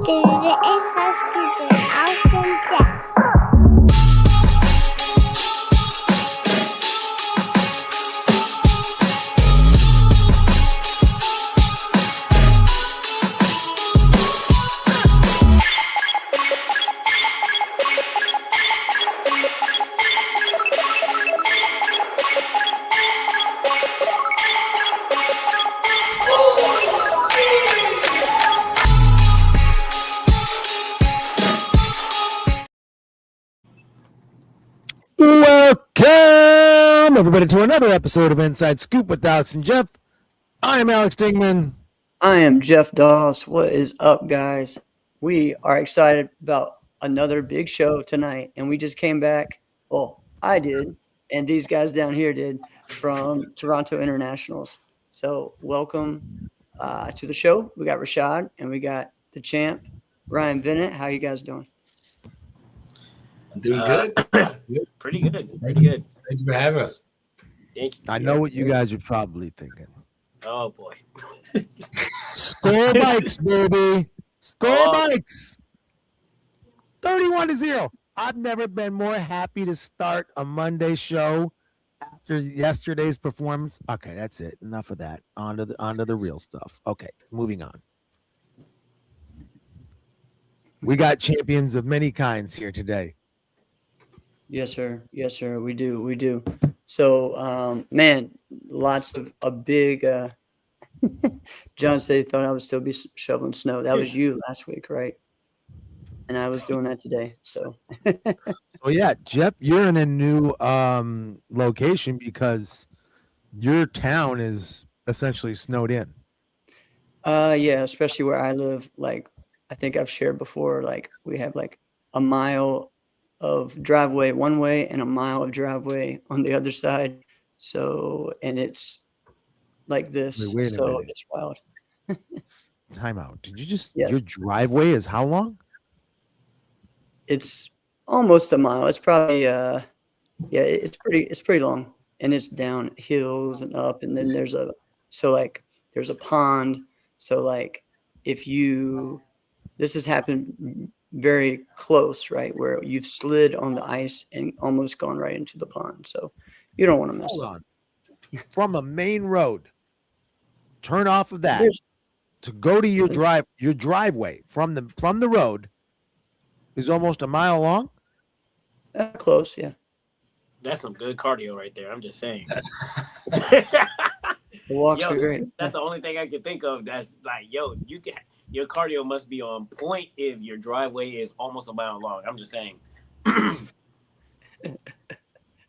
Deze is hartstikke awesome Jeff. Welcome, everybody, to another episode of Inside Scoop with Alex and Jeff. I am Alex Dingman. I am Jeff Doss. What is up, guys? We are excited about another big show tonight, and we just came back. Well, I did, and these guys down here did from Toronto Internationals. So, welcome to the show. We got Rashad, and we got the champ, Ryan Bennett. How you guys doing? I'm doing good. Pretty good. Pretty good. Thank you for having us. Thank you. I know what you guys are probably thinking. Oh boy. Score bikes, baby. Score bikes. 31-0. I've never been more happy to start a Monday show after yesterday's performance. Okay, that's it. Enough of that. On to the real stuff. Okay, moving on. We got champions of many kinds here today. Yes, sir. Yes, sir. We do. We do. So, man, lots of a big. John said he thought I would still be shoveling snow. That was you last week, right? And I was doing that today. So. Oh yeah, Jeff, you're in a new location because your town is essentially snowed in. Yeah, especially where I live. Like, I think I've shared before. Like, we have like a mile of driveway one way and a mile of driveway on the other side. So, and it's like this. Wait a so minute. it's wild. Time out. Did you just Yes. your driveway is how long? It's almost a mile. It's probably it's pretty long, and it's down hills and up, and then there's a pond. So like this has happened very close, right, where you've slid on the ice and almost gone right into the pond. So you don't want to mess Hold up. on. From a main road, turn off of that There's- to go to your driveway from the road is almost a mile long. Close, yeah. That's some good cardio right there. I'm just saying. The walks are great. That's the only thing I can think of. That's like, your cardio must be on point if your driveway is almost a mile long. I'm just saying.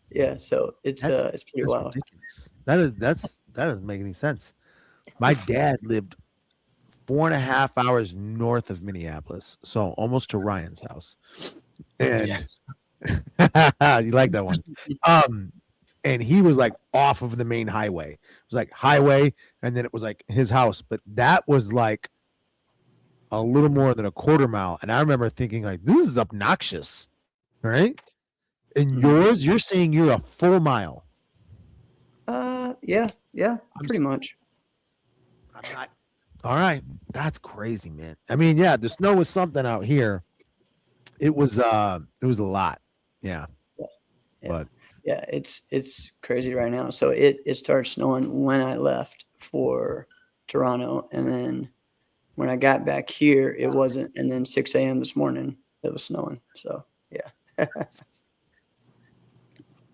Yeah, so it's pretty wild. Ridiculous. That doesn't make any sense. My dad lived 4.5 hours north of Minneapolis, so almost to Ryan's house. And you like that one. And he was like off of the main highway. It was like highway, and then it was like his house. But that was like a little more than a quarter mile. And I remember thinking, like, this is obnoxious, right? And yours, you're saying you're a full mile. Yeah, pretty much. I'm not. All right, that's crazy, man. I mean, yeah, the snow was something out here. It was a lot. Yeah. But yeah, it's crazy right now. So it started snowing when I left for Toronto, and then when I got back here, it wasn't. And then 6 a.m. this morning, it was snowing. So yeah.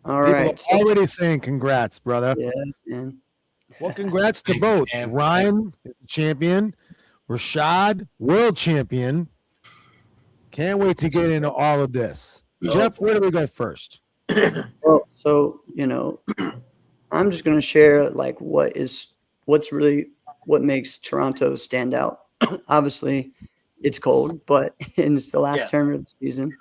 All people right. are already saying congrats, brother. Yeah, man. Well, congrats to Thank you, both. champ. Ryan is the champion. Rashad, world champion. Can't wait to get into all of this. Jeff, where do we go first? Well, so I'm just gonna share like what makes Toronto stand out. Obviously, it's cold, but and it's the last term of the season.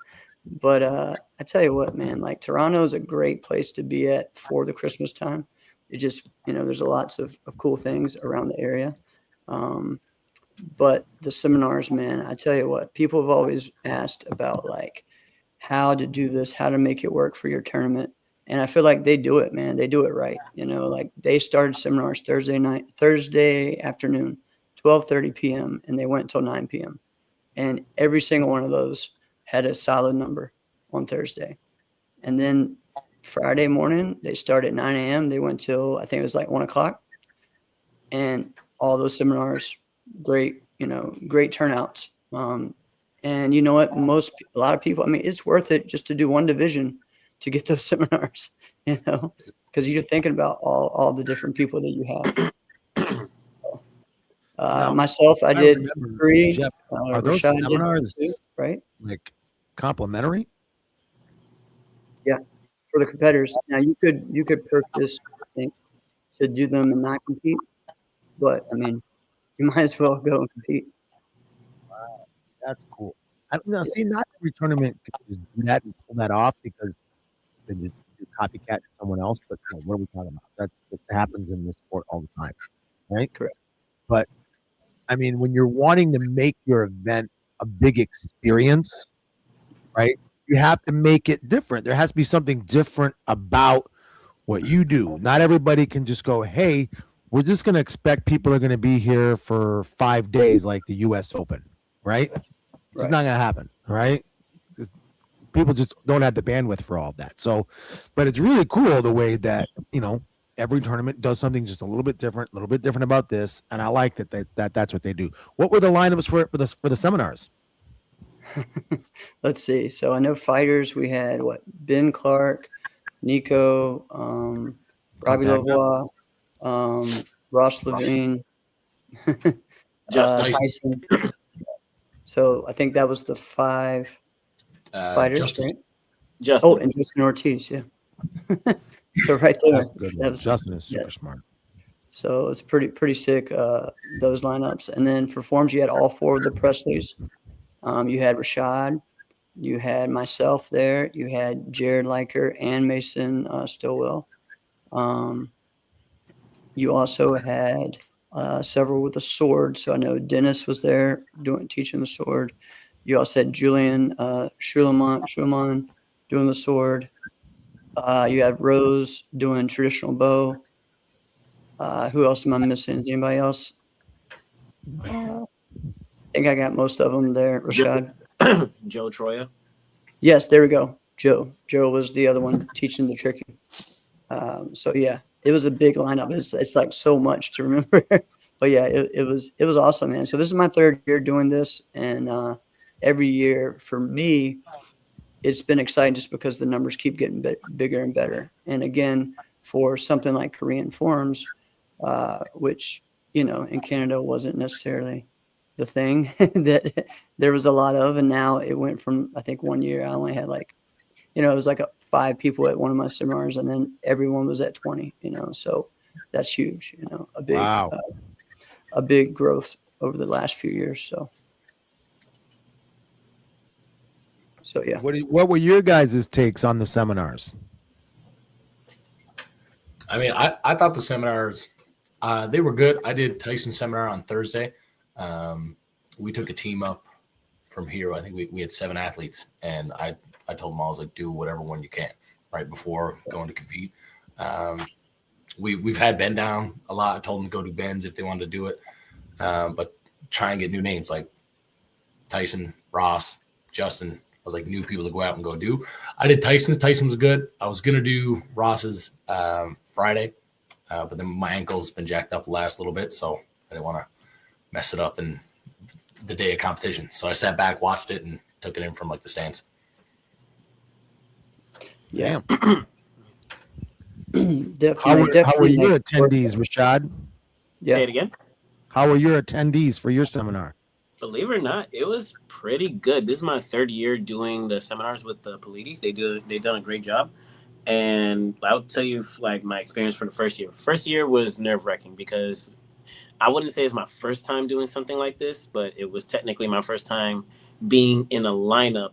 But I tell you what, man, like Toronto is a great place to be at for the Christmas time. It just, there's lots of cool things around the area. But the seminars, man, I tell you what, people have always asked about like how to do this, how to make it work for your tournament. And I feel like they do it, man. They do it right. Like they started seminars Thursday afternoon, 12:30 p.m. and they went till 9 p.m. and every single one of those had a solid number on Thursday. And then Friday morning, they started at 9 a.m. They went till I think it was like 1 o'clock. And all those seminars, great, great turnouts. And you know what? A lot of people, I mean, it's worth it just to do one division to get those seminars, because you're thinking about all the different people that you have. Myself, I did remember, 3. Jeff, are those Rashad did seminars 2, right? like complimentary? For the competitors. Now you could purchase, I think, to do them and not compete, but I mean, you might as well go and compete. That's cool. Now, see, not every tournament can just do that and pull that off because then you copycat someone else. But what are we talking about? That happens in this sport all the time, right? Correct. But I mean, when you're wanting to make your event a big experience, right? You have to make it different. There has to be something different about what you do. Not everybody can just go, hey, we're just going to expect people are going to be here for 5 days like the U.S. Open, right? It's not going to happen, right? People just don't have the bandwidth for all of that. So, but it's really cool the way that, every tournament does something just a little bit different about this. And I like that's what they do. What were the lineups for the seminars? Let's see. So I know fighters, we had Ben Clark, Nico, Robbie Lavoie, Ross Levine, Tyson. So I think that was the 5 fighters, Justin. right? Justin. Oh, and Justin Ortiz, yeah. So right there. That's a good one. Justin is super smart. So it's pretty sick, those lineups. And then for forms, you had all 4 of the Presleys. You had Rashad, you had myself there, you had Jared Liker and Mason Stillwell. You also had several with the sword. So I know Dennis was there teaching the sword. You also had Julian Schumann doing the sword. You had Rose doing traditional bow. Who else am I missing? Is anybody else? I think I got most of them there. Rashad. Joe Troya. Yes, there we go. Joe. Joe was the other one teaching the tricking. So yeah, it was a big lineup. It's like so much to remember. But yeah, it was awesome, man. So this is my 3rd year doing this, and every year for me, it's been exciting just because the numbers keep getting bigger and better. And again, for something like Korean forums, which in Canada wasn't necessarily the thing that there was a lot of, and now it went from, I think 1 year I only had it was like 5 people at one of my seminars, and then everyone was at 20, so that's huge, a big, wow. A big growth over the last few years. So yeah. What were your guys' takes on the seminars? I mean, I thought the seminars, they were good. I did Tyson's seminar on Thursday. We took a team up from here. I think we had 7 athletes, and I told them, I was like, do whatever one you can right before going to compete. We've had Ben down a lot. I told them to go do Ben's if they wanted to do it, but try and get new names like Tyson, Ross, Justin. I was like, new people to go out and go do. I did Tyson's. Tyson was good. I was gonna do Ross's Friday, but then my ankle's been jacked up the last little bit, so I didn't want to mess it up in the day of competition. So I sat back, watched it, and took it in from the stands. Yeah. How were your attendees, Rashad? Yeah. Say it again. How were your attendees for your seminar? Believe it or not, it was pretty good. This is my 3rd year doing the seminars with the Polides. They've done a great job. And I'll tell you my experience for the first year. First year was nerve-wracking because I wouldn't say it's my first time doing something like this, but it was technically my first time being in a lineup.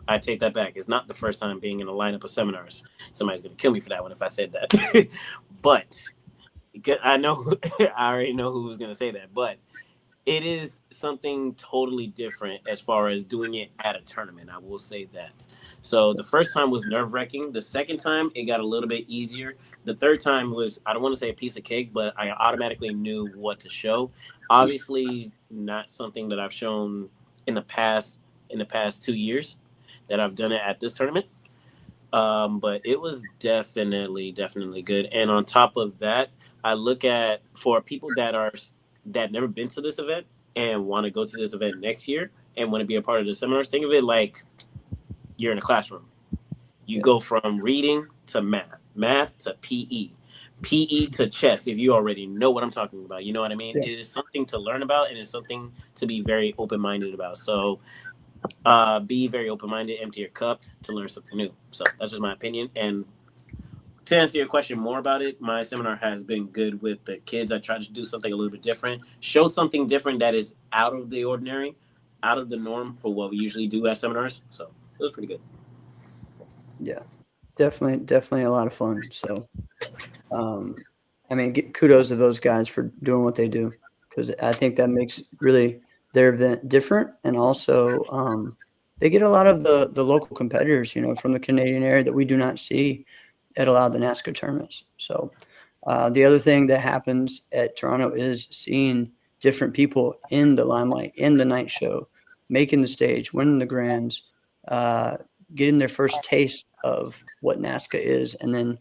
I take that back. It's not the first time being in a lineup of seminars. Somebody's going to kill me for that one if I said that. But I already know who was going to say that. But it is something totally different as far as doing it at a tournament. I will say that. So the first time was nerve-wracking. The second time, it got a little bit easier. The third time was, I don't want to say a piece of cake, but I automatically knew what to show. Obviously, not something that I've shown in the past 2 years that I've done it at this tournament. But it was definitely good. And on top of that, I look at for people that never been to this event and want to go to this event next year and want to be a part of the seminars. Think of it like you're in a classroom. You go from reading to math to PE to chess. If you already know what I'm talking about, you know what I mean. Yeah. It is something to learn about, and it's something to be very open-minded about. So be very open-minded, empty your cup to learn something new. So that's just my opinion. And to answer your question more about it, my seminar has been good with the kids. I try to do something a little bit different, show something different that is out of the ordinary, out of the norm for what we usually do at seminars. So it was pretty good. Yeah, definitely a lot of fun. So, I mean, kudos to those guys for doing what they do, because I think that makes really their event different. And also, they get a lot of the local competitors, from the Canadian area that we do not see at a lot of the NASCAR tournaments. So the other thing that happens at Toronto is seeing different people in the limelight, in the night show, making the stage, winning the grands, getting their first taste of what NASCAR is, and then,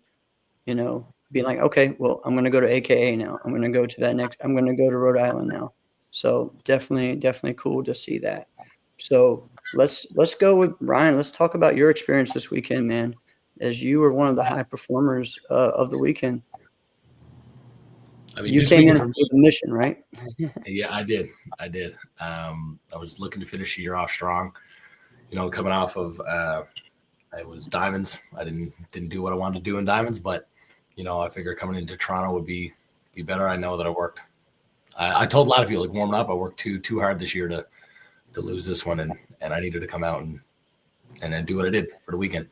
being like, okay, well, I'm going to go to AKA now. I'm going to go to that next. I'm going to go to Rhode Island now. So definitely cool to see that. So let's go with Ryan. Let's talk about your experience this weekend, man, as you were one of the high performers of the weekend. I mean, You came in with a mission, right? Yeah, I did. I was looking to finish the year off strong. Coming off of it was diamonds. I didn't do what I wanted to do in diamonds, but I figured coming into Toronto would be better. I know that I worked. I told a lot of people, like, warming up, I worked too hard this year to lose this one, and I needed to come out and then do what I did for the weekend.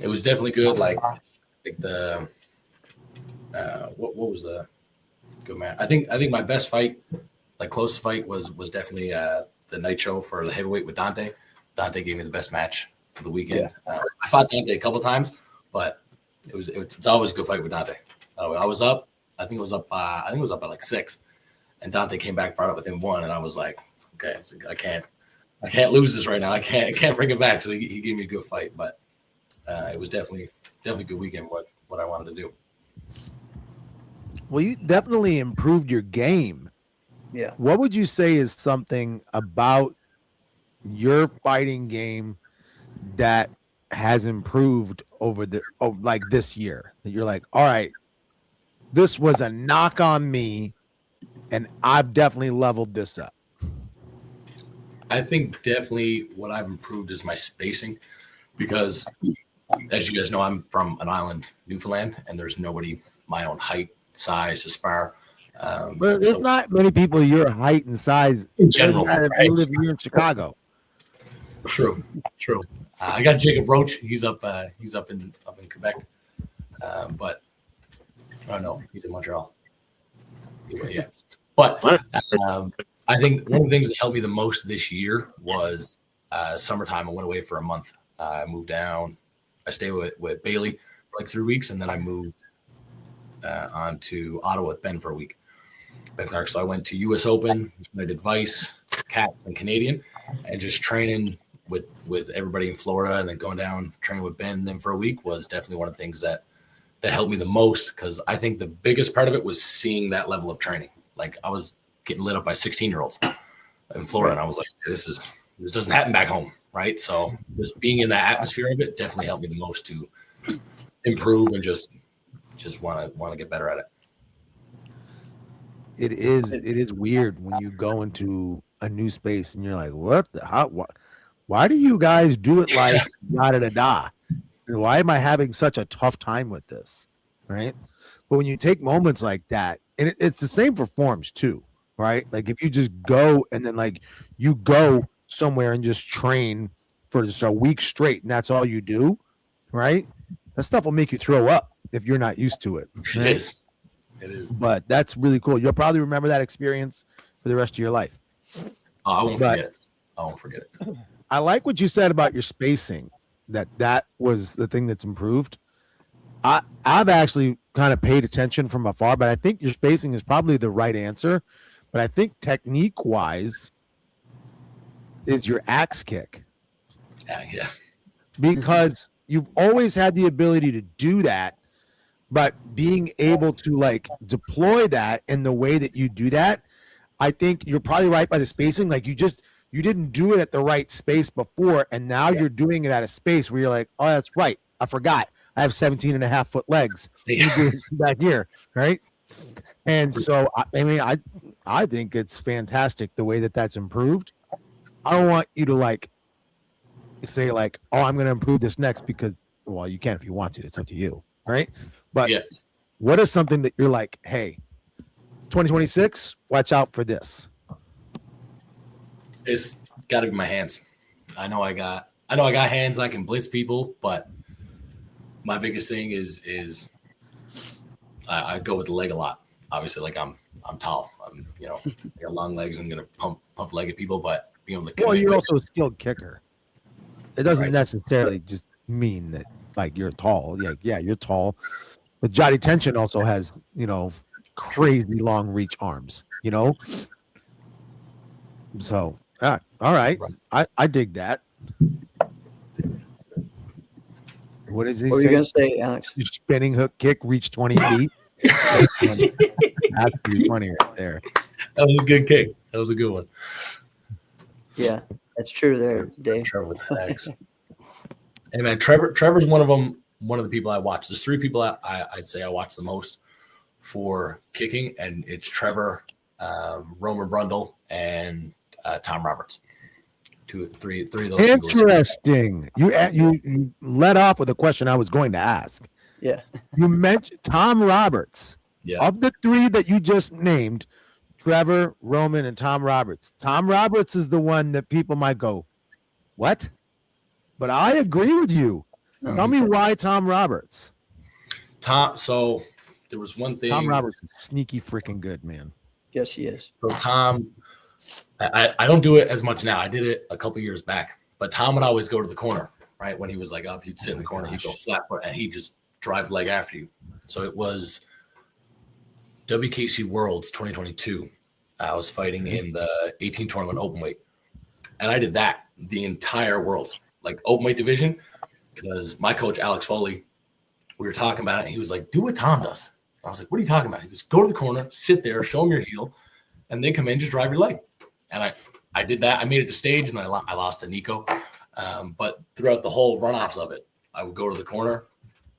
It was definitely good. Like the what was the good match? I think my best fight, like close fight, was definitely the night show for the heavyweight with Dante. Dante gave me the best match of the weekend. Yeah. I fought Dante a couple times, but it's always a good fight with Dante. I was up. I think it was up by like 6, and Dante came back, brought it within 1, and I was like, okay, I can't lose this right now. I can't bring it back. So he gave me a good fight, but it was definitely a good weekend. What I wanted to do. Well, you definitely improved your game. Yeah. What would you say is something about your fighting game that has improved over like this year, that you're like, all right, this was a knock on me and I've definitely leveled this up? I think definitely what I've improved is my spacing, because as you guys know, I'm from an island, Newfoundland, and there's nobody my own height, size to spar. But there's not many people your height and size in general. Right? You live here in Chicago. True. I got Jacob Roach. He's up in Quebec, but I don't know. He's in Montreal. Yeah, but I think one of the things that helped me the most this year was summertime. I went away for a month. I moved down. I stayed with Bailey for like 3 weeks, and then I moved on to Ottawa with Ben for a week. Ben Clark. So I went to U.S. Open, I did Vice, Cat, and Canadian, and just training with everybody in Florida, and then going down training with Ben then for a week was definitely one of the things that helped me the most, because I think the biggest part of it was seeing that level of training. Like, I was getting lit up by 16-year-olds in Florida, and I was like, this doesn't happen back home, right? So just being in that atmosphere of it definitely helped me the most to improve and just want to get better at it. It is weird when you go into a new space and you're like, what? Why do you guys do it like da? And why am I having such a tough time with this? Right. But when you take moments like that, and it's the same for forms too, right? Like, if you just go and then like you go somewhere and just train for just a week straight and that's all you do, right? That stuff will make you throw up if you're not used to it. Right? It is. But that's really cool. You'll probably remember that experience for the rest of your life. Oh, I won't forget it. I like what you said about your spacing, that was the thing that's improved. I've actually kind of paid attention from afar, but I think your spacing is probably the right answer. But I think technique-wise, is your axe kick. Yeah. Because you've always had the ability to do that, but being able to like deploy that in the way that you do that, I think you're probably right by the spacing. Like you didn't do it at the right space before, and now you're doing it at a space where you're like, oh, that's right. I forgot. I have 17.5-foot legs. You do it back here, right? And so, I mean, I think it's fantastic the way that that's improved. I don't want you to like say like, oh, I'm going to improve this next because, well, you can if you want to. It's up to you, right? But what is something that you're like, hey, 2026, watch out for this? It's got to be my hands. I know I got hands. I can blitz people, but my biggest thing is I go with the leg a lot. Obviously, like I'm tall. I'm I got long legs. I'm gonna pump leg at people, but being able to. Well, you're also a skilled kicker. It doesn't necessarily just mean that like you're tall. Yeah, you're tall. But Johnny Tension also has crazy long reach arms. So all right. I dig that. What is he? What were you gonna say, Alex? Your spinning hook kick reached 20 feet. That's pretty funny right there. That was a good kick. That was a good one. Yeah, that's true there, Dave. Trevor with the legs. Hey man, Trevor's one of them. One of the people I watch. There's three people I'd say I watch the most for kicking, and it's Trevor, Romer Brundle, and Tom Roberts. Three of those. Interesting. You led off with a question I was going to ask. Yeah. You mentioned Tom Roberts. Yeah. Of the three that you just named, Trevor, Roman, and Tom Roberts. Tom Roberts is the one that people might go, what? But I agree with you. Tell me why Tom Roberts. So there was one thing. Tom Roberts is sneaky freaking good, man. Yes, he is. So Tom, I don't do it as much now. I did it a couple years back, but Tom would always go to the corner, right? When he was like up, he'd sit in the corner, he'd go flat foot, and he'd just drive the leg after you. So it was WKC Worlds 2022. I was fighting in the 18 tournament open weight, and I did that the entire Worlds, like open weight division, because my coach Alex Foley, we were talking about it, and he was like, "Do what Tom does." I was like, "What are you talking about?" He goes, "Go to the corner, sit there, show him your heel, and then come in, just drive your leg." And I did that. I made it to stage, and I lost to Nico. But throughout the whole runoffs of it, I would go to the corner.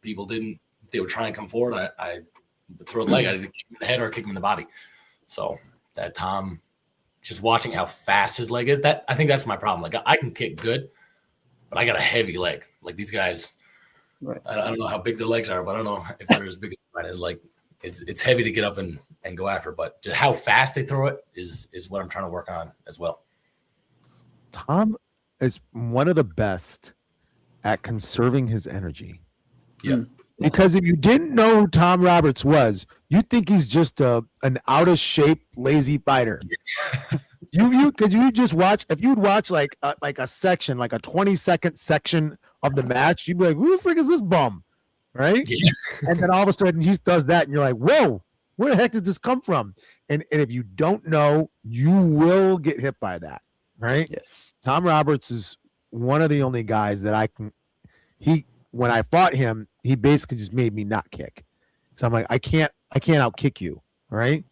People didn't. They would try and come forward. I would throw the leg. I either kick him in the head or kick him in the body. So that Tom, just watching how fast his leg is, I think that's my problem. Like I can kick good, but I got a heavy leg. Like these guys, right. I don't know how big their legs are, but I don't know if they're as big as mine. It's like it's heavy to get up and go after, but how fast they throw it is what I'm trying to work on as well. Tom is one of the best at conserving his energy. Yeah. Because if you didn't know who Tom Roberts was, you'd think he's just an out of shape, lazy fighter. Could you just watch, if you'd watch like a section, like a 20-second section of the match, you'd be like, who the frick is this bum? Right? Yeah. And then all of a sudden he does that and you're like, whoa, where the heck did this come from? And if you don't know, you will get hit by that. Right? Yeah. Tom Roberts is one of the only guys that when I fought him, he basically just made me not kick. So I'm like, I can't out kick you. Right?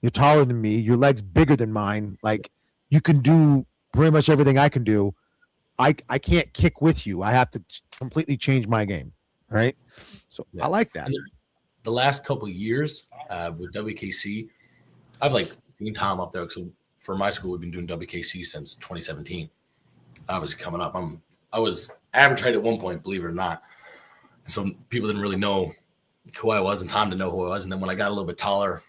You're taller than me. Your leg's bigger than mine. Like you can do pretty much everything I can do. I can't kick with you. I have to completely change my game. Right? So yeah. I like that. The last couple of years with WKC, I've like seen Tom up there. So for my school, we've been doing WKC since 2017. I was coming up. I was average height at one point, believe it or not. So people didn't really know who I was, and Tom didn't know who I was. And then when I got a little bit taller,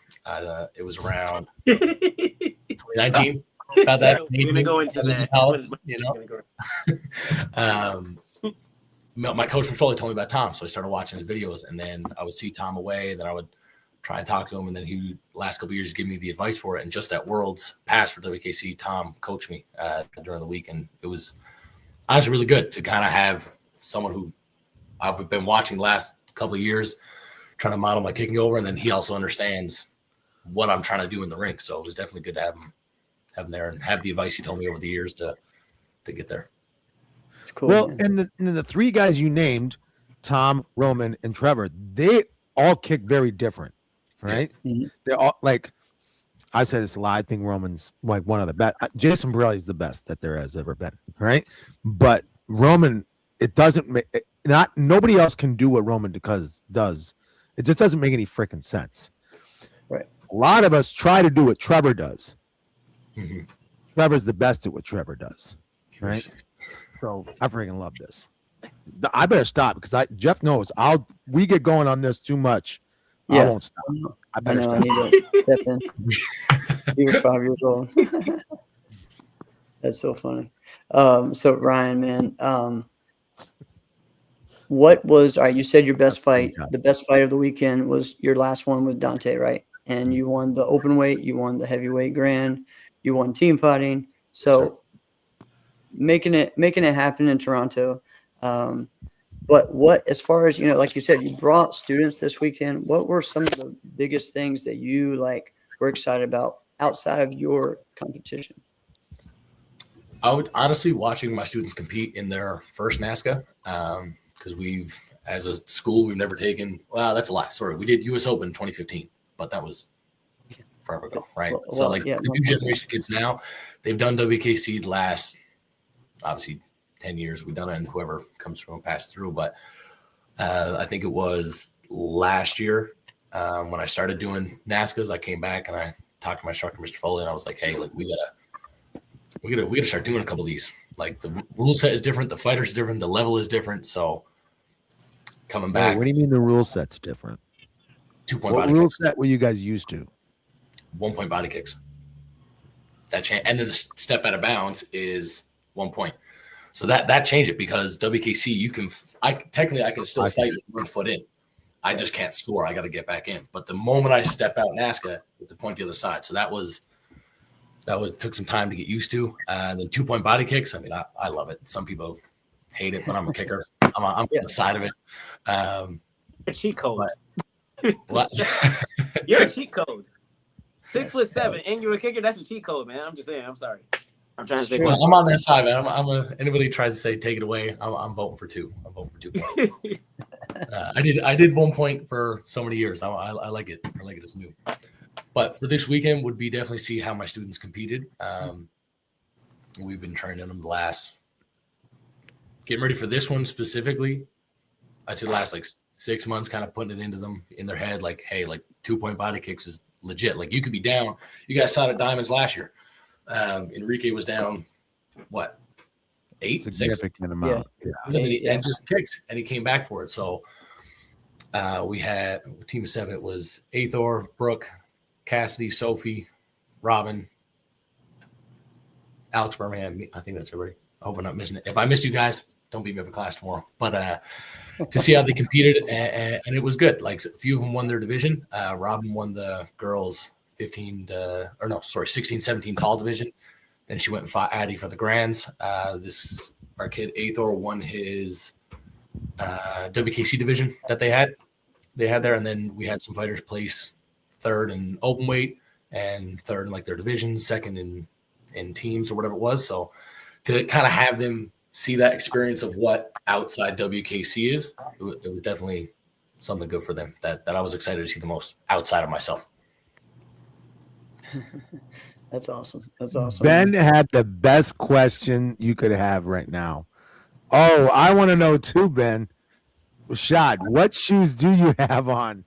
it was around 2019. About that. We're gonna go into that. My coach from Foley told me about Tom, so I started watching his videos, and then I would see Tom away, then I would try and talk to him, and then he last couple of years give me the advice for it. And just at Worlds Pass for WKC, Tom coached me during the week, and it was honestly really good to kind of have someone who I've been watching the last couple of years trying to model my kicking over, and then he also understands what I'm trying to do in the rink. So it was definitely good to have him there and have the advice he told me over the years to to get there. It's cool. Well, man. and the three guys you named, Tom, Roman, and Trevor, they all kick very different, right? Mhm. They're all like, I said this a lot. I think Roman's like one of the best. Jason Borelli is the best that there has ever been, right? But Roman, it doesn't make not nobody else can do what Roman does. It just doesn't make any freaking sense. Right. A lot of us try to do what Trevor does. Mhm. Trevor's the best at what Trevor does, right? So I freaking love this. I better stop because Jeff knows we get going on this too much. I Yeah. won't stop. I I better know. I stop. need to step in. You were 5 years old. That's so funny. So Ryan, man, what was all right? You said your best fight, the best fight of the weekend was your last one with Dante, right? And you won the open weight, you won the heavyweight grand, you won team fighting. So making it happen in Toronto. But what, as far as, like you said, you brought students this weekend. What were some of the biggest things that you were excited about outside of your competition? I would honestly watching my students compete in their first NASCA because as a school, we've never taken. Well, that's a lie. Sorry, we did U.S. Open 2015, but that was forever ago, right? So the new generation kids now, they've done WKC the last, obviously, 10 years. We've done it, and whoever comes through and passes through. But I think it was last year when I started doing NASCAs. I came back and I talked to my instructor, Mr. Foley, and I was like, "Hey, we gotta start doing a couple of these. Like the rule set is different, the fighters are different, the level is different. So coming back, What do you mean the rule set's different? 2-point What body rule kicks, set were you guys used to? 1-point body kicks. And then the step out of bounds is 1 point. So that changed it because WKC, I can still fight with 1 foot in. I just can't score. I got to get back in. But the moment I step out NASCA, it's a point the other side. So that took some time to get used to. And then 2-point body kicks. I mean, I love it. Some people hate it, but I'm a kicker. I'm on the side of it. A cheat code. What? You're a cheat code. 6'7", and you're a kicker. That's a cheat code, man. I'm just saying. I'm sorry. I'm trying to say. Well, I'm on that side, man. Anybody tries to say take it away, I'm voting for 2. I'm voting for 2 points. I did 1 point for so many years. I like it. I like it as new. But for this weekend would be definitely see how my students competed. We've been training them getting ready for this one specifically. I'd say the last 6 months, kind of putting it into them in their head, hey, 2-point body kicks is legit. You could be down. You guys saw it at Diamonds last year. Enrique was down, what, 8? Significant amount. Yeah. And just kicked, and he came back for it. So we had a team of 7. It was Athor, Brooke, Cassidy, Sophie, Robin, Alex Birmingham. I think that's everybody. I hope I'm not missing it. If I missed you guys, don't beat me up in class tomorrow. But to see how they competed, and it was good. A few of them won their division. Robin won the girls 16-17 tall division. Then she went and fought Addie for the grands. Our kid Athor won his WKC division that they had there, and then we had some fighters place 3rd in open weight and 3rd in their divisions, 2nd in teams or whatever it was. So to kind of have them see that experience of what outside WKC is, it was definitely something good for them that I was excited to see the most outside of myself. That's awesome. Ben had the best question you could have right now. Oh, I want to know too, Ben. Rashad, what shoes do you have on?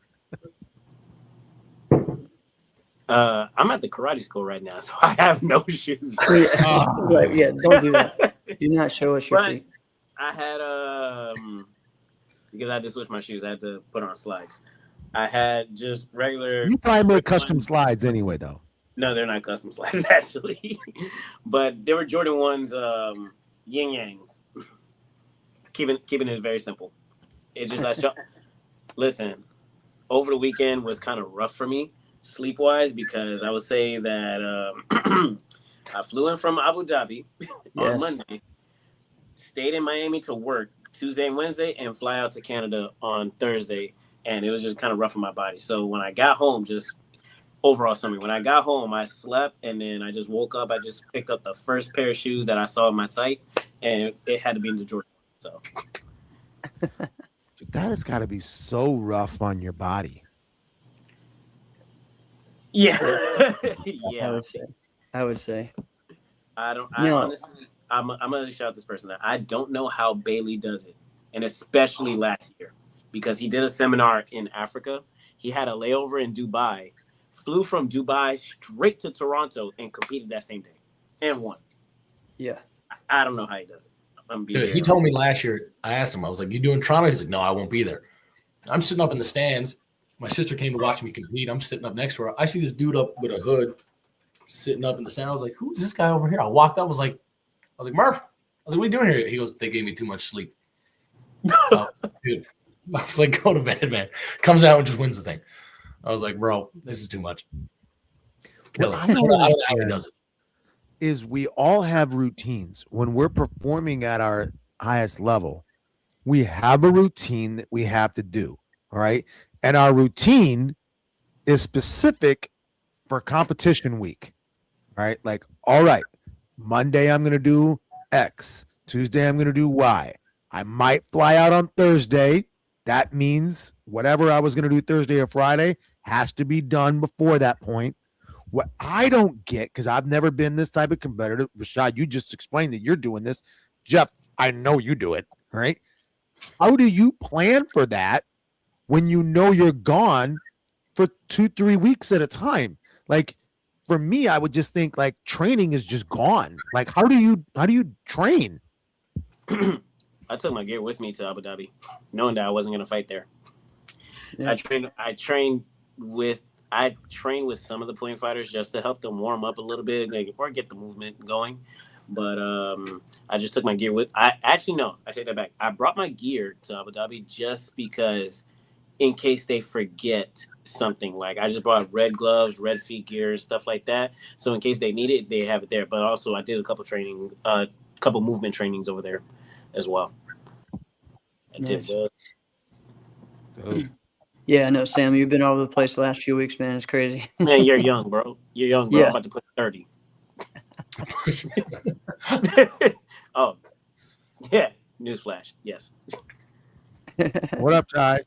I'm at the karate school right now, so I have no shoes. Yeah, don't do that. Do not show us your feet. I had because I had to switch my shoes. I had to put on slides. I had just regular. You probably make custom slides anyway, though. No, they're not custom slides actually, but they were Jordan 1s, yin yangs. Keeping it very simple. It just listen. Over the weekend was kind of rough for me sleep wise because I would say that I flew in from Abu Dhabi on Monday, stayed in Miami to work Tuesday and Wednesday, and fly out to Canada on Thursday, and it was just kind of rough on my body. So when I got home, just overall summary. When I got home, I slept, and then I just woke up. I just picked up the first pair of shoes that I saw in my site, and it had to be in the Jordan. So Dude, that has got to be so rough on your body. yeah, I yeah. would say. I No. honestly, I'm gonna shout out this person. I don't know how Bailey does it, and especially last year, because he did a seminar in Africa. He had a layover in Dubai, flew from Dubai straight to Toronto, and competed that same day, and won. Yeah. I don't know how he does it. Dude, he told me last year, I asked him, I was like, you doing Toronto? He's like, no, I won't be there. I'm sitting up in the stands. My sister came to watch me compete. I'm sitting up next to her. I see this dude up with a hood sitting up in the stand. I was like, who's this guy over here? I walked up. I was like, Murph. I was like, what are you doing here? He goes, they gave me too much sleep. Dude. I was like, go to bed, man. Comes out and just wins the thing. I was like, bro, this is too much. What I don't understand is we all have routines. When we're performing at our highest level, we have a routine that we have to do. All right. And our routine is specific for competition week. Right. Like, all right, Monday, I'm going to do X. Tuesday, I'm going to do Y. I might fly out on Thursday. That means whatever I was going to do Thursday or Friday has to be done before that point. What I don't get, because I've never been this type of competitor, Rashad, you just explained that you're doing this. Jeff, I know you do it, right? How do you plan for that when you know you're gone for 2-3 weeks at a time? Like, for me, I would just think like training is just gone. Like, how do you train? I took my gear with me to Abu Dhabi, knowing that I wasn't going to fight there. Yeah. I trained with some of the point fighters just to help them warm up a little bit, like, or get the movement going. But I just took my gear with. I take that back. I brought my gear to Abu Dhabi just because, in case they forget something. Like, I just brought red gloves, red feet gear, stuff like that. So in case they need it, they have it there. But also, I did a couple movement trainings over there as well. I did Nice. well. Yeah, no, Sam, you've been all over the place the last few weeks, man. It's crazy. Man, you're young, bro. You're young, bro. Yeah. I'm about to put 30. Oh, yeah. Newsflash. Yes. What up, Ty?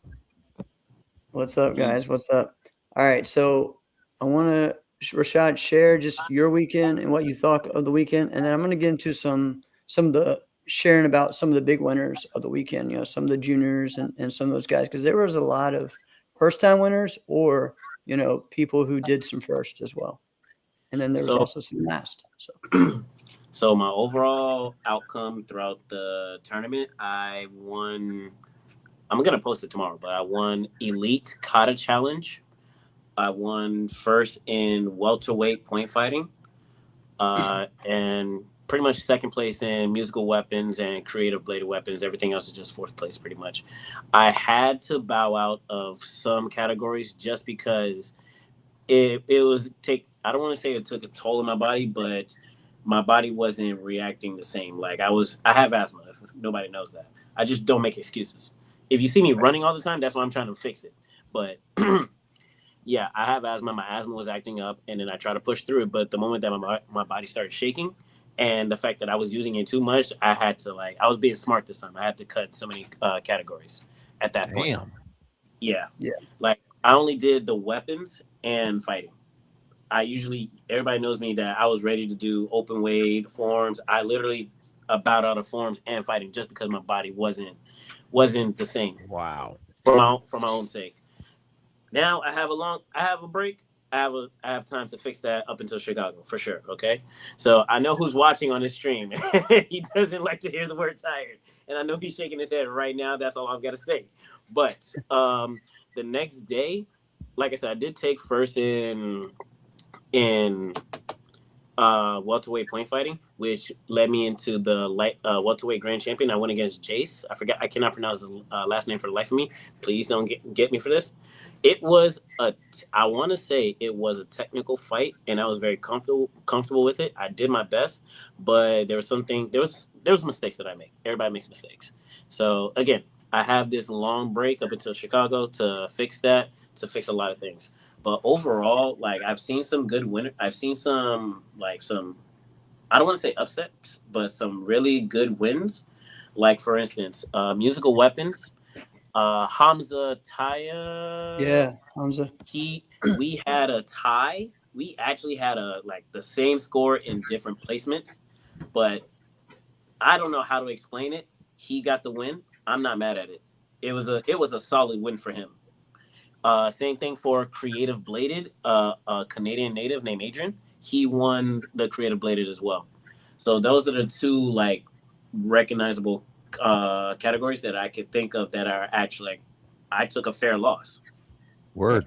What's up, guys? What's up? All right, so I want to, Rashad, share just your weekend and what you thought of the weekend, and then I'm going to get into some of the sharing about some of the big winners of the weekend, you know, some of the juniors and some of those guys, because there was a lot of first-time winners or, you know, people who did some first as well. And then there was also some last. So my overall outcome throughout the tournament, I won. I'm going to post it tomorrow, but I won Elite Kata Challenge. I won first in welterweight point fighting, and pretty much second place in musical weapons and creative bladed weapons. Everything else is just fourth place, pretty much. I had to bow out of some categories just because it was I don't want to say it took a toll on my body, but my body wasn't reacting the same. Like, I have asthma, if nobody knows that. I just don't make excuses. If you see me running all the time, that's why I'm trying to fix it. But yeah, I have asthma. My asthma was acting up, and then I tried to push through it. But the moment that my body started shaking, and the fact that I was using it too much, I had to, like, I was being smart this time. I had to cut so many categories at that point. Damn. Yeah. Yeah. Like, I only did the weapons and fighting. Everybody knows me that I was ready to do open weight forms. I literally bowed out of forms and fighting just because my body wasn't the same. Wow. For my own sake. Now I have a break. I have time to fix that up until Chicago for sure. Okay. So I know who's watching on this stream. He doesn't like to hear the word tired. And I know he's shaking his head right now. That's all I've got to say. But the next day, like I said, I did take first in welterweight point fighting, which led me into the light welterweight grand champion. I went against Jace. I cannot pronounce his last name for the life of me. Please don't get me for this. It was I want to say it was a technical fight, and I was very comfortable with it. I did my best, but there was mistakes that I make. Everybody makes mistakes. So again, I have this long break up until Chicago to fix that, to fix a lot of things. But overall, like I've seen some good winner. I've seen some I don't want to say upsets, but some really good wins. Like for instance, Musical Weapons, Hamza Taya. Yeah, Hamza. We had a tie. We actually had the same score in different placements, but I don't know how to explain it. He got the win. I'm not mad at it. It was a solid win for him. Same thing for Creative Bladed, a Canadian native named Adrian. He won the Creative Bladed as well. So those are the two like recognizable categories that I could think of that are actually like I took a fair loss. Word.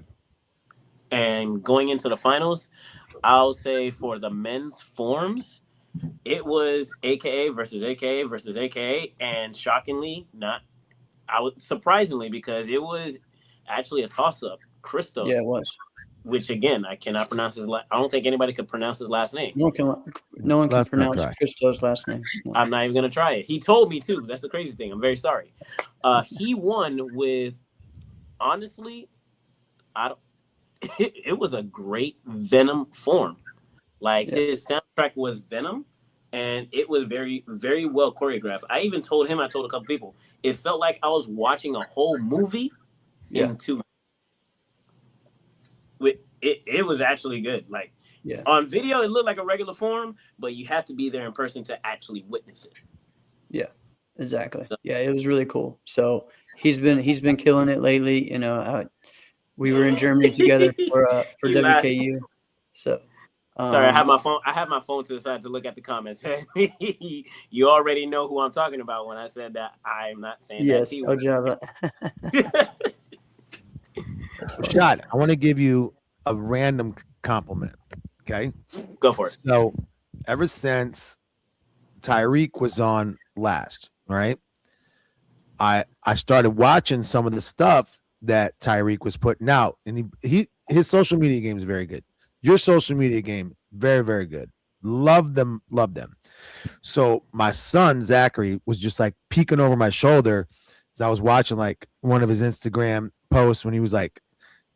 And going into the finals, I'll say for the men's forms, it was AKA versus AKA versus AKA, and shockingly, surprisingly, because it was actually a toss-up. Christos, Yeah, it was. which again I cannot pronounce his. I don't think anybody could pronounce his last name. No one can Let's not pronounce try. Christo's last name. No. I'm not even gonna try it. He told me to. That's the crazy thing. I'm very sorry. He won with, honestly, it was a great Venom form. Like his soundtrack was Venom, and it was very, very well choreographed. I even told him, I told a couple people, it felt like I was watching a whole movie in 2 minutes. It was actually good. Like on video, it looked like a regular form, but you have to be there in person to actually witness it. Yeah, exactly. Yeah, it was really cool. So he's been killing it lately. You know, we were in Germany together for WKU. So sorry, I have my phone to the side to look at the comments. You already know who I'm talking about when I said that. I'm not saying yes, that. Ojava. Rashad, I want to give you a random compliment. Okay, go for it. So, ever since Tyreek was on last, right? I started watching some of the stuff that Tyreek was putting out, and his social media game is very good. Your social media game, very, very good. Love them. So my son Zachary was just like peeking over my shoulder as I was watching like one of his Instagram posts when he was like,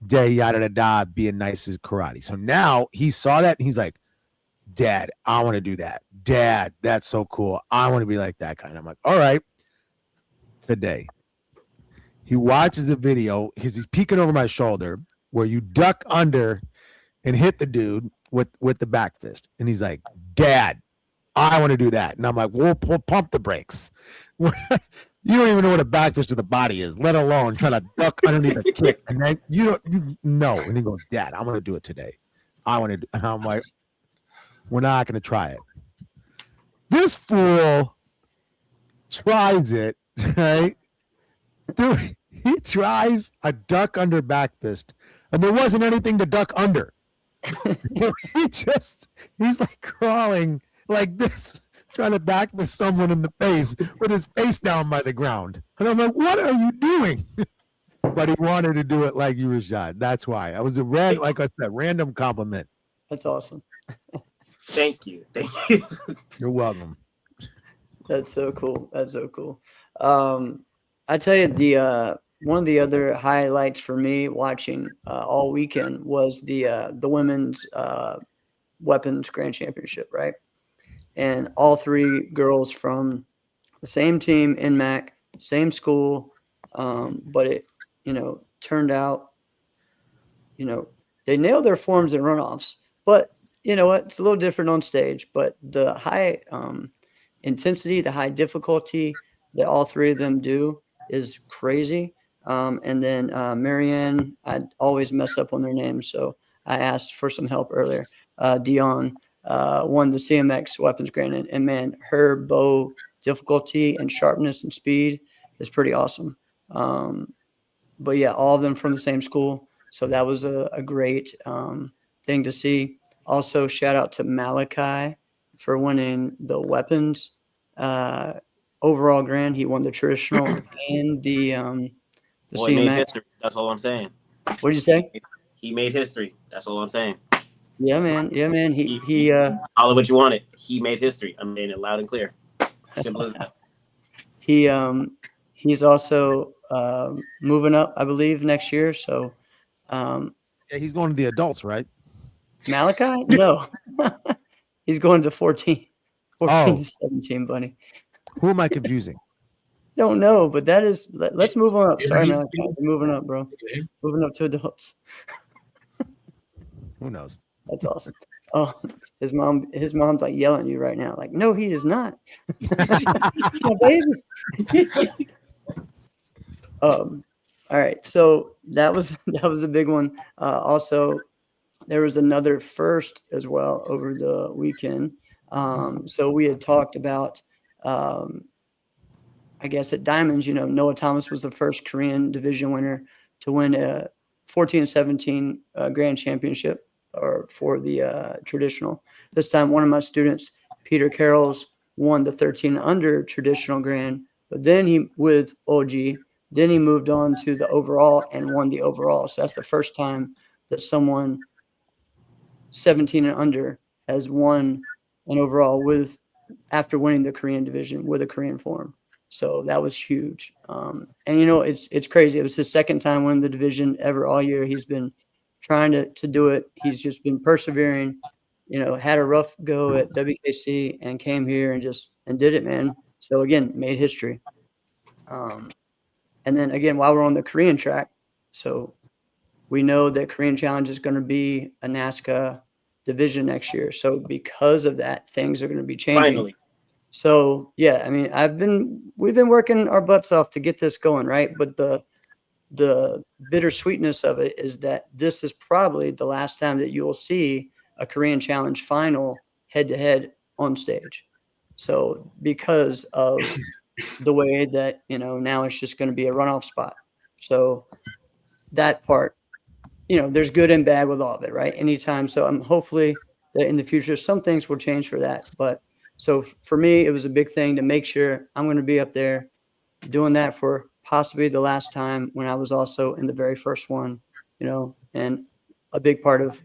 "Day yada da da, being nice as karate." So now he saw that and he's like, "Dad, I want to do that. Dad, that's so cool. I want to be like that kind." I'm like, "All right." Today, he watches the video because he's peeking over my shoulder where you duck under and hit the dude with the back fist, and he's like, "Dad, I want to do that." And I'm like, "We'll pump the brakes." You don't even know what a back fist to the body is, let alone try to duck underneath a kick. And then you know. And he goes, "Dad, I'm going to do it today. I want to do." And I'm like, "We're not going to try it." This fool tries it, right? Dude, he tries a duck under back fist, and there wasn't anything to duck under. He's like crawling like this, trying to back with someone in the face with his face down by the ground. And I'm like, "What are you doing?" But he wanted to do it like you, Rashad. That's why. I was like I said, random compliment. That's awesome. Thank you. You're welcome. That's so cool. I tell you, one of the other highlights for me watching all weekend was the women's weapons grand championship, right? And all three girls from the same team in MAC, same school, but it, turned out, they nailed their forms and runoffs. But you know what? It's a little different on stage. But the high intensity, the high difficulty that all three of them do is crazy. And then Marianne, I always mess up on their names, so I asked for some help earlier. Dion won the CMX weapons grand, and man, her bow difficulty and sharpness and speed is pretty awesome. But yeah, all of them from the same school, so that was a great thing to see. Also, shout out to Malachi for winning the weapons overall grand. He won the traditional and the Boy, he CMX. made history. That's all I'm saying. What did you say? He made history. That's all I'm saying. Yeah, man. He all of what you wanted. He made history. I'm saying it loud and clear. Simple as that. He's also moving up, I believe, next year. So Yeah, Yeah, he's going to the adults, right? Malachi? No. He's going to 14 Oh. to 17, buddy. Who am I confusing? Don't know, but that is. Let's move on up. Yeah, Sorry, he- Malachi. We're moving up, bro. Moving up to adults. Who knows? That's awesome. Oh, his mom's like yelling at you right now. Like, no, he is not. My baby. All right. So that was a big one. Also, there was another first as well over the weekend. So we had talked about, I guess at Diamonds, Noah Thomas was the first Korean division winner to win a 14-17 grand championship or for the traditional. This time, one of my students, Peter Carrolls, won the 13 under traditional grand, but then he with OG, then he moved on to the overall and won the overall. So that's the first time that someone 17 and under has won an overall after winning the Korean division with a Korean form. So that was huge. And it's crazy. It was his second time winning the division ever all year. He's been trying to do it. He's just been persevering, had a rough go at WKC and came here and did it, man. So again, made history. And then again, while we're on the Korean track, so we know that Korean Challenge is going to be a NASCA division next year. So because of that, things are going to be changing. Finally. So yeah, I mean, we've been working our butts off to get this going, right? But the bittersweetness of it is that this is probably the last time that you will see a Korean Challenge final head-to-head on stage. So because of the way that, now it's just going to be a runoff spot. So that part, there's good and bad with all of it, right? Anytime. So I'm hopefully that in the future, some things will change for that. But so for me, it was a big thing to make sure I'm going to be up there doing that for possibly the last time when I was also in the very first one, and a big part of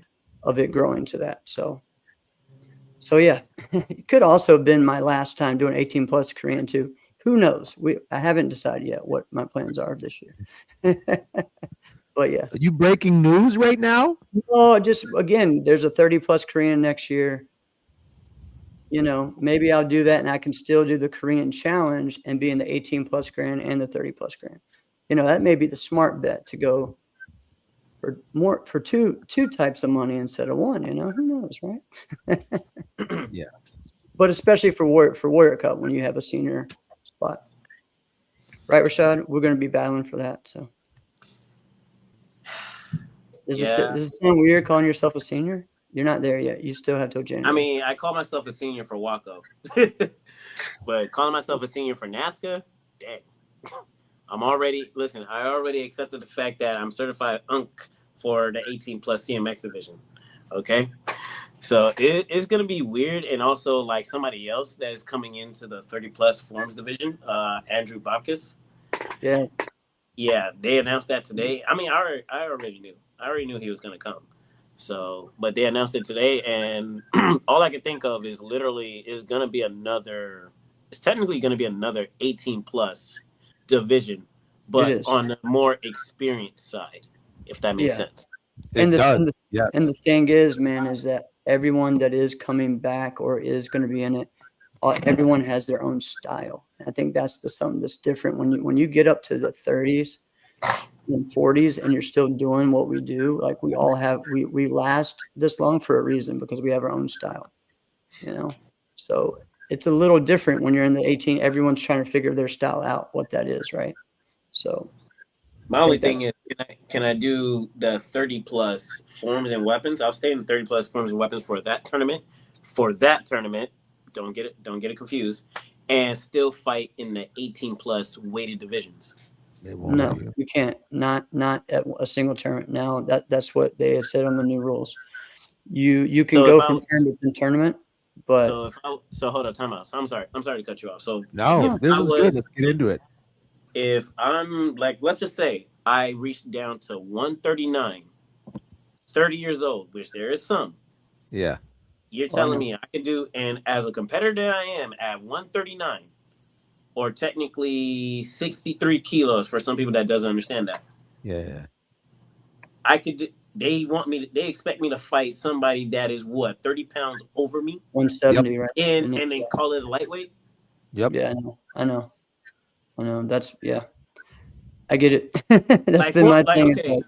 it growing to that. So yeah, it could also have been my last time doing 18 plus Korean too. Who knows? I haven't decided yet what my plans are this year. But yeah. Are you breaking news right now? Oh, just again, there's a 30 plus Korean next year. Maybe I'll do that and I can still do the Korean Challenge and be in the 18 plus grand and the 30 plus grand. That may be the smart bet to go for two types of money instead of one. Who knows, right? Yeah. But especially for Warrior Cup when you have a senior spot, right, Rashad? We're going to be battling for that. So, does it sound weird calling yourself a senior? You're not there yet. You still have till January. I mean, I call myself a senior for Waco, but calling myself a senior for NASCA, dang. I already accepted the fact that I'm certified UNC for the 18 plus CMX division. Okay. So it's going to be weird. And also like somebody else that is coming into the 30 plus forms division, Andrew Bobkus. Yeah. Yeah. They announced that today. I mean, I already knew. I already knew he was going to come. So, but they announced it today, and all I can think of is literally it's technically going to be another 18 plus division, but on the more experienced side, if that makes sense. And the thing is, man, is that everyone that is coming back or is going to be in it, everyone has their own style. I think that's something that's different when you get up to the 30s. In 40s and you're still doing what we do. Like we all have, we last this long for a reason because we have our own style, so it's a little different when you're in the 18. Everyone's trying to figure their style out, what that is, right? So my only thing is, can I do the 30 plus forms and weapons? I'll stay in the 30 plus forms and weapons for that tournament. Don't get it confused, and still fight in the 18 plus weighted divisions. No, you can't. Not at a single tournament. Now that's what they have said on the new rules. You can go from tournament to tournament, but so hold on, time out. So I'm sorry to cut you off. So no, this is good. Let's get into it. If I'm let's just say I reached down to 139, 30 years old, which there is some. Yeah. You're telling me I could do, and as a competitor that I am at 139. Or technically 63 kilos for some people that doesn't understand that. Yeah. I could do, they expect me to fight somebody that is what 30 pounds over me 170, right? and they call it a lightweight. Yep. Yeah, I know. That's I get it. That's Like, been my like, thing. okay,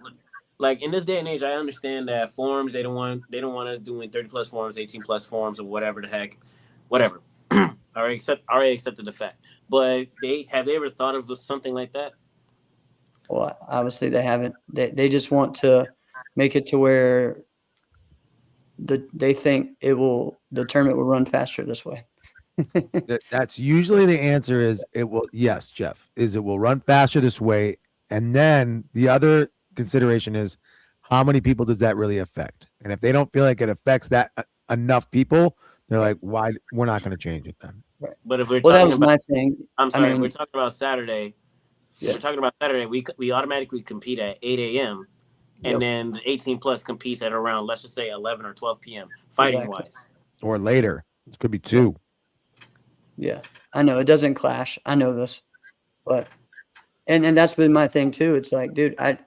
like in this day and age, I understand that forms they don't want us doing 30 plus forms, 18 plus forms, or whatever the heck, whatever. already accepted the fact. But have they ever thought of something like that? Well, obviously they haven't. They just want to make it to where they think the tournament will run faster this way. That's usually the answer is it will. Yes, Jeff, is it will run faster this way. And then the other consideration is how many people does that really affect? And if they don't feel like it affects that enough people, they're like, why? We're not going to change it then. Right. But if we're Well, that talking was about, my thing. I'm sorry, I mean, we're talking about Saturday. Yeah. We're talking about Saturday. We automatically compete at 8 a.m. and Yep. then the 18 plus competes at around, let's just say 11 or 12 p.m. fighting wise. Or later. It could be 2. Yeah, I know it doesn't clash. I know this, but and that's been my thing too. It's like, dude, I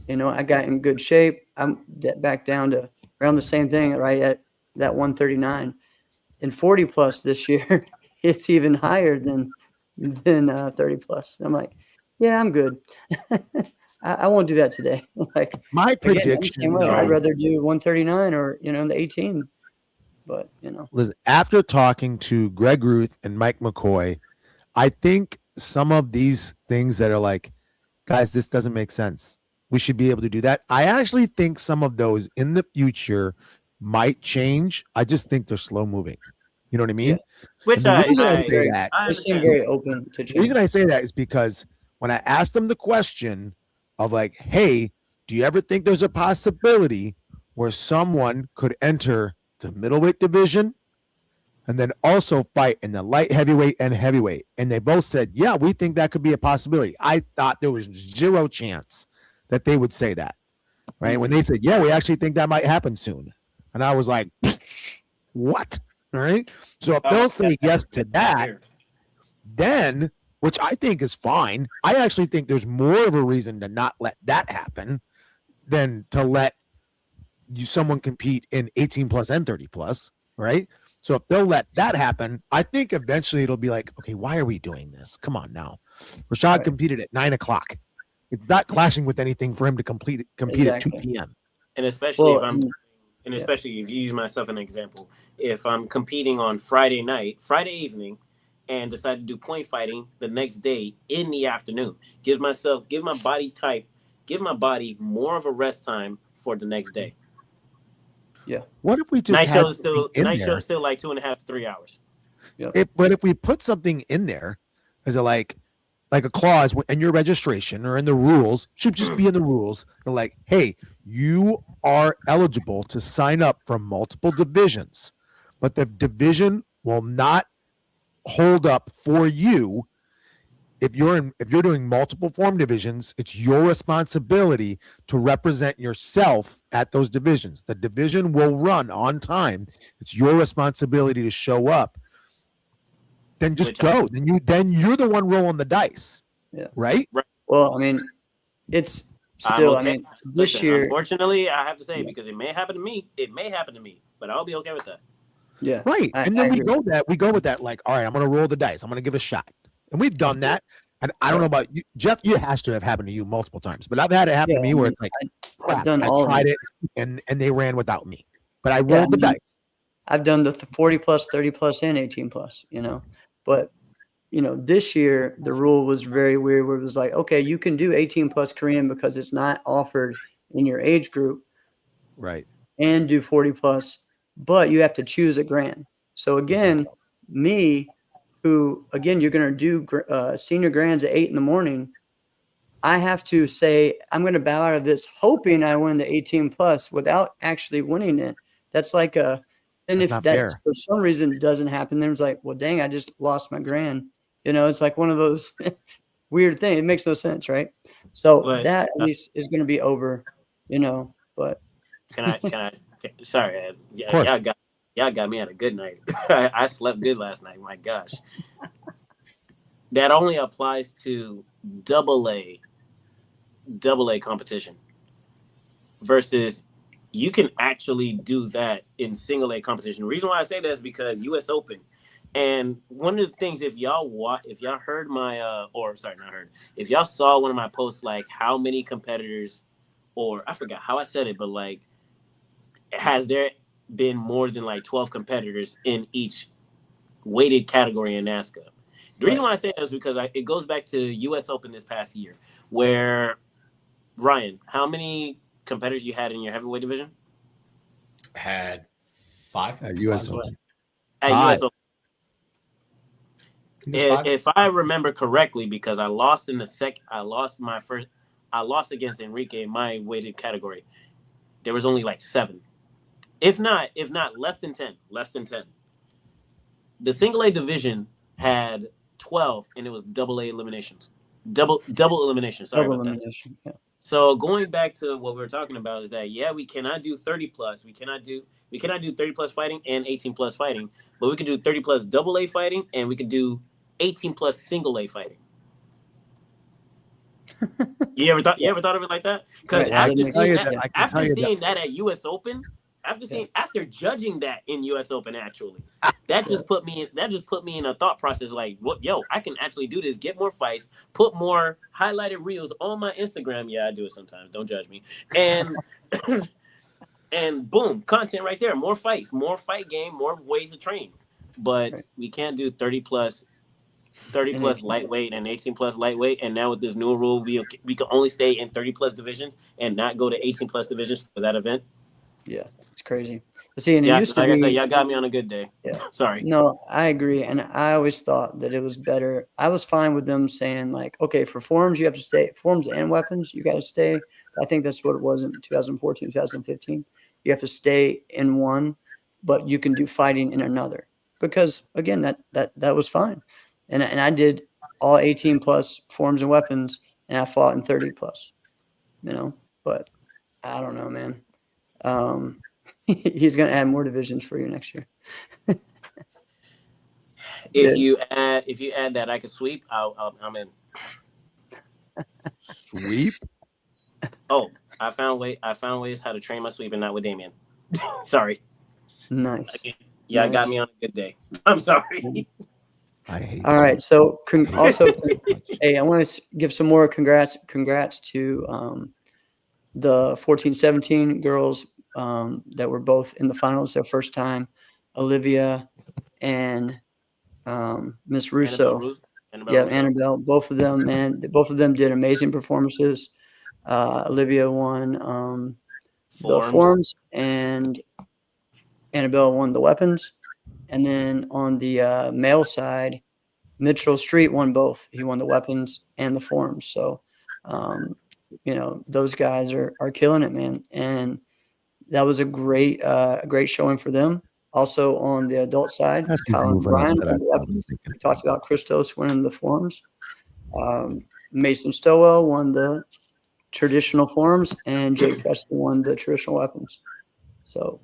got in good shape. I'm back down to around the same thing, right at that 139, and 40 plus this year. It's even higher than 30 plus. I'm like, yeah, I'm good. I won't do that today. Like My prediction, I'd rather do 139 or the 18. But listen, after talking to Greg Ruth and Mike McCoy, I think some of these things that are like, guys, this doesn't make sense. We should be able to do that. I actually think some of those in the future might change. I just think they're slow moving. You know what I mean? Yeah. Which they seem very open to change. The reason I say that is because when I asked them the question of like, hey, do you ever think there's a possibility where someone could enter the middleweight division and then also fight in the light heavyweight and heavyweight? And they both said, yeah, we think that could be a possibility. I thought there was 0 chance that they would say that, right? When they said, yeah, we actually think that might happen soon. And I was like, what? All right. So if they'll say yes to that, then, which I think is fine, I actually think there's more of a reason to not let that happen than to let someone compete in 18 plus and 30 plus, right? So if they'll let that happen, I think eventually it'll be like, okay, why are we doing this? Come on now. Rashad competed at 9 o'clock. It's not clashing with anything for him to compete at 2 p.m. And especially especially if you use myself as an example, if I'm competing on Friday evening, and decide to do point fighting the next day in the afternoon, give my body more of a rest time for the next day. Yeah. What if we just night had show is still like 2.5 to 3 hours. Yep. But if we put something in there as a like a clause in your registration or in the rules, should just be in the rules. They're like, hey, you are eligible to sign up for multiple divisions, but the division will not hold up for you. If you're doing multiple form divisions, it's your responsibility to represent yourself at those divisions. The division will run on time. It's your responsibility to show up. Then just go. Then you're the one rolling the dice. Yeah. Right? Well, I mean, it's still. Okay. I mean, this year. Unfortunately, I have to say because it may happen to me. But I'll be okay with that. Yeah. Right. And then we go with that. Like, all right, I'm going to roll the dice. I'm going to give a shot. And we've done that. And I don't know about you, Jeff. It has to have happened to you multiple times. But I've had it happen to me where it's like, crap, I tried it, and they ran without me. But I rolled the dice. I've done the 40 plus, 30 plus, and 18 plus. But this year the rule was very weird. Where it was like, okay, you can do 18 plus Korean because it's not offered in your age group, right? And do 40 plus, but you have to choose a grand. So again, me, who again you're going to do senior grands at 8 a.m. I have to say I'm going to bow out of this hoping I win the 18 plus without actually winning it. That's like a. And if that for some reason doesn't happen, then it's like, well, dang, I just lost my grand. It's like one of those weird things. It makes no sense, right? So that at least is going to be over, But can I? Sorry, y'all got me on a good night. I slept good last night. My gosh, that only applies to double A competition versus you can actually do that in single A competition. The reason why I say that is because U.S. Open. And one of the things, if y'all heard my, if y'all saw one of my posts, like how many competitors, or I forgot how I said it, but like, has there been more than like 12 competitors in each weighted category in NASCAR? The reason why I say that is because it goes back to U.S. Open this past year, where, Ryan, how many competitors you had in your heavyweight division? I had 5 At US Open. At Five. U.S. Open. If I remember correctly, because I lost in the I lost against Enrique in my weighted category. There was only like 7. If not less than 10. The single A division had 12, and it was double A eliminations. Double elimination. Sorry Double about elimination. that. Yeah. So going back to what we were talking about is that we cannot do 30 plus. We cannot do 30 plus fighting and 18 plus fighting, but we can do 30 plus double A fighting, and we can do 18 plus single A fighting. You ever thought of it like that? Because after seeing that at U.S. Open, after judging that in U.S. Open, actually, that just put me in a thought process like, I can actually do this, get more fights, put more highlighted reels on my Instagram. Yeah, I do it sometimes. Don't judge me. And and boom, content right there. More fights, more fight game, more ways to train. But we can't do 30 plus lightweight and 18 plus lightweight. And now with this new rule, we can only stay in 30 plus divisions and not go to 18 plus divisions for that event. Yeah, it's crazy. See, and it used to like be, I said, y'all got me on a good day. Yeah. Sorry. No, I agree. And I always thought that it was better. I was fine with them saying, like, okay, for forms, you have to stay. Forms and weapons, you got to stay. I think that's what it was in 2014, 2015. You have to stay in one, but you can do fighting in another. Because, again, that was fine. And I did all 18 plus forms and weapons, and I fought in 30 plus. But I don't know, man. He's going to add more divisions for you next year. If you add that I can sweep, I'm in. Sweep? Oh, I found ways how to train my sweep and not with Damien. Sorry. Nice. I got me on a good day. I'm sorry. I hate. All right. So also, hey, I want to give some more congrats to the 14-17 girls that were both in the finals their first time, Olivia and Miss Russo. Annabelle. Both of them, man. Both of them did amazing performances. Olivia won the forms, and Annabelle won the weapons. And then on the male side, Mitchell Street won both. He won the weapons and the forms. So, those guys are killing it, man. And that was a great showing for them. Also on the adult side, Colin Bryan won the weapons. We talked about Christos winning the forms. Mason Stowell won the traditional forms, and Jake Presley won the traditional weapons. So,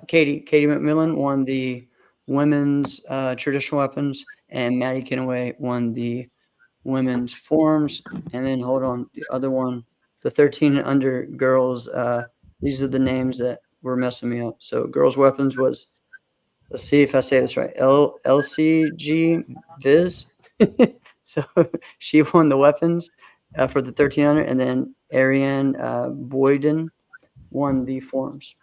Katie McMillan won the women's traditional weapons, and Maddie Kenaway won the women's forms. And then the other one, the 13 and under girls. These are the names that were messing me up. So girls weapons was, let's see if I say this right, LCG Viz. So she won the weapons for the 13 under, and then Ariane Boyden won the forms.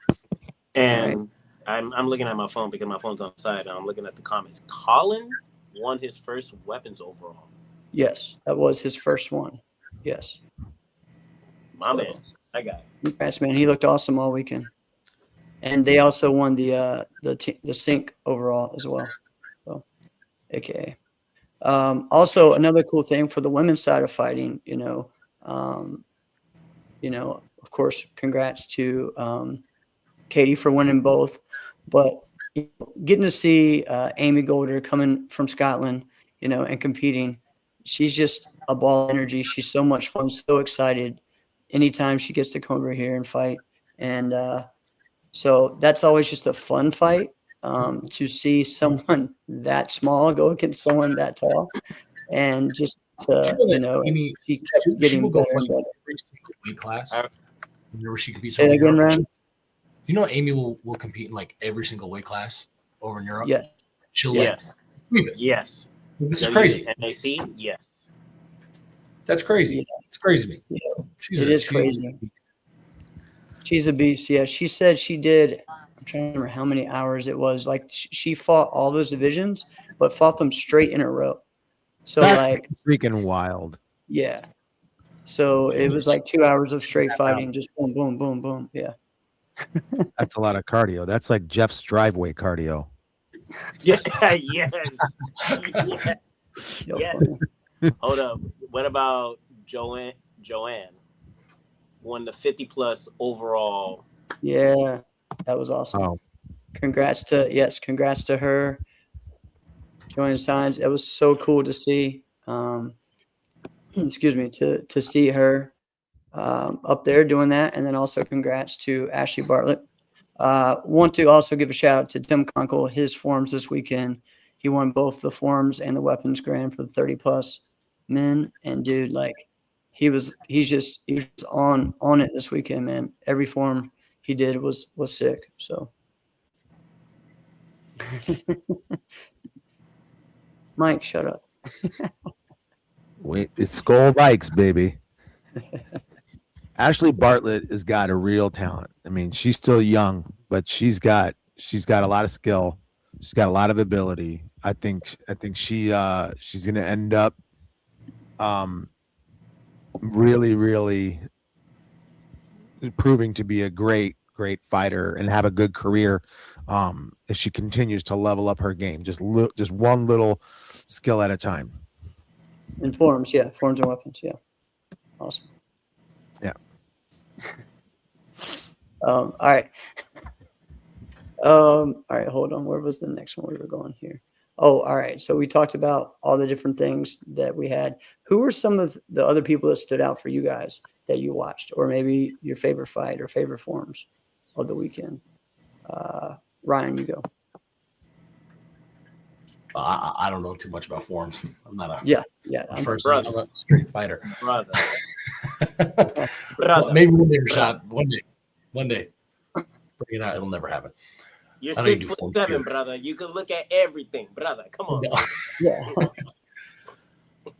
And I'm looking at my phone because my phone's on the side. And I'm looking at the comments. Colin won his first weapons overall. Yes, that was his first one. Yes. My man, that guy. Congrats, man. He looked awesome all weekend. And they also won the sync overall as well. So, AKA. Also, another cool thing for the women's side of fighting, of course, congrats to Katie for winning both. But getting to see Amy Golder coming from Scotland, and competing, she's just a ball of energy. She's so much fun, so excited anytime she gets to come over here and fight. And so that's always just a fun fight to see someone that small go against someone that tall. And just, she kept getting better. Every single weight class. Whenever she competes Say over that in again, Europe. Ryan. You know, Amy will compete in like every single weight class over in Europe. Yeah. She'll Yes. leave it. Yes. This is crazy. WNAC? Yes. That's crazy. Yeah. It's crazy to me. Yeah. She's It is crazy. She's a beast. Yeah, she said she did. I'm trying to remember how many hours it was. Like she fought all those divisions, but fought them straight in a row. So That's like, freaking wild. yeah. So it was like 2 hours of straight fighting, just boom, boom, boom, boom. Yeah. That's a lot of cardio. That's like Jeff's driveway cardio. Yes. Yes. Yes. Yo, Yes. Hold up. What about Joanne? Won the 50+ overall. Yeah, that was awesome. Oh, Congrats to her. Joanne Signs. It was so cool to see. Excuse me, to see her up there doing that, and then also congrats to Ashley Bartlett. Want to also give a shout out to Tim Conkle, his forms this weekend. He won both the forms and the weapons grand for the 30+ men. And dude, like he was on it this weekend, man. Every form he did was sick. So Mike, shut up. wait, it's Skull Bikes, baby. Ashley Bartlett has got a real talent. I mean, she's still young, but she's got a lot of skill. She's got a lot of ability. I think she's going to end up really proving to be a great fighter and have a good career if she continues to level up her game. Just one little skill at a time. And forms, yeah, forms and weapons, yeah. Awesome. Yeah. All right. All right, hold on. Where was the next one we were going here? Oh, all right. So we talked about all the different things that we had. Who were some of the other people that stood out for you guys that you watched, or maybe your favorite fight or favorite forms of the weekend? Ryan, you go. I don't know too much about forms. I'm not a I'm I'm a street fighter. Brother. Well, maybe one day, Rashad. One day. Bring it out. It'll never happen. You're I know you do 6'7", brother. You can look at everything, brother. Come on. No. Yeah.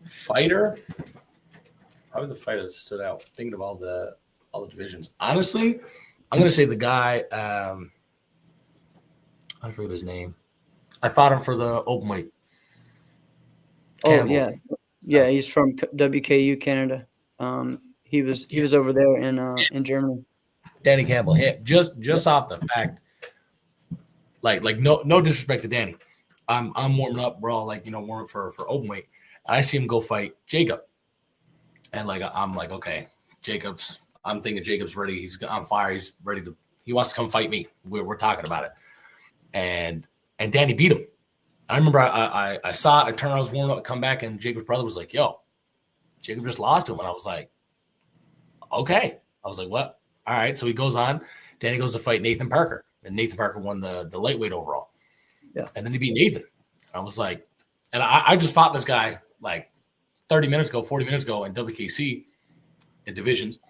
Fighter. Probably the fighter that stood out. Thinking of all the divisions. Honestly, I'm gonna say the guy. I forget his name. I fought him for the open weight. Oh yeah. He's from WKU Canada. He was over there in Germany. Danny Campbell. Yeah, just off the fact, like no disrespect to Danny. I'm warming up, bro. Like warming up for open weight. And I see him go fight Jacob, and I'm like, okay, Jacob's. I'm thinking Jacob's ready. He's on fire. He's ready to. He wants to come fight me. We're talking about it, and Danny beat him. I remember I saw it. I turned around, I was warming up, come back, and Jacob's brother was like, "Yo, Jacob just lost him," and I was like, "Okay." I was like, "What?" All right. So he goes on. Danny goes to fight Nathan Parker, and Nathan Parker won the lightweight overall. Yeah. And then he beat Nathan. I was like, and I just fought this guy like 40 minutes ago in WKC in divisions,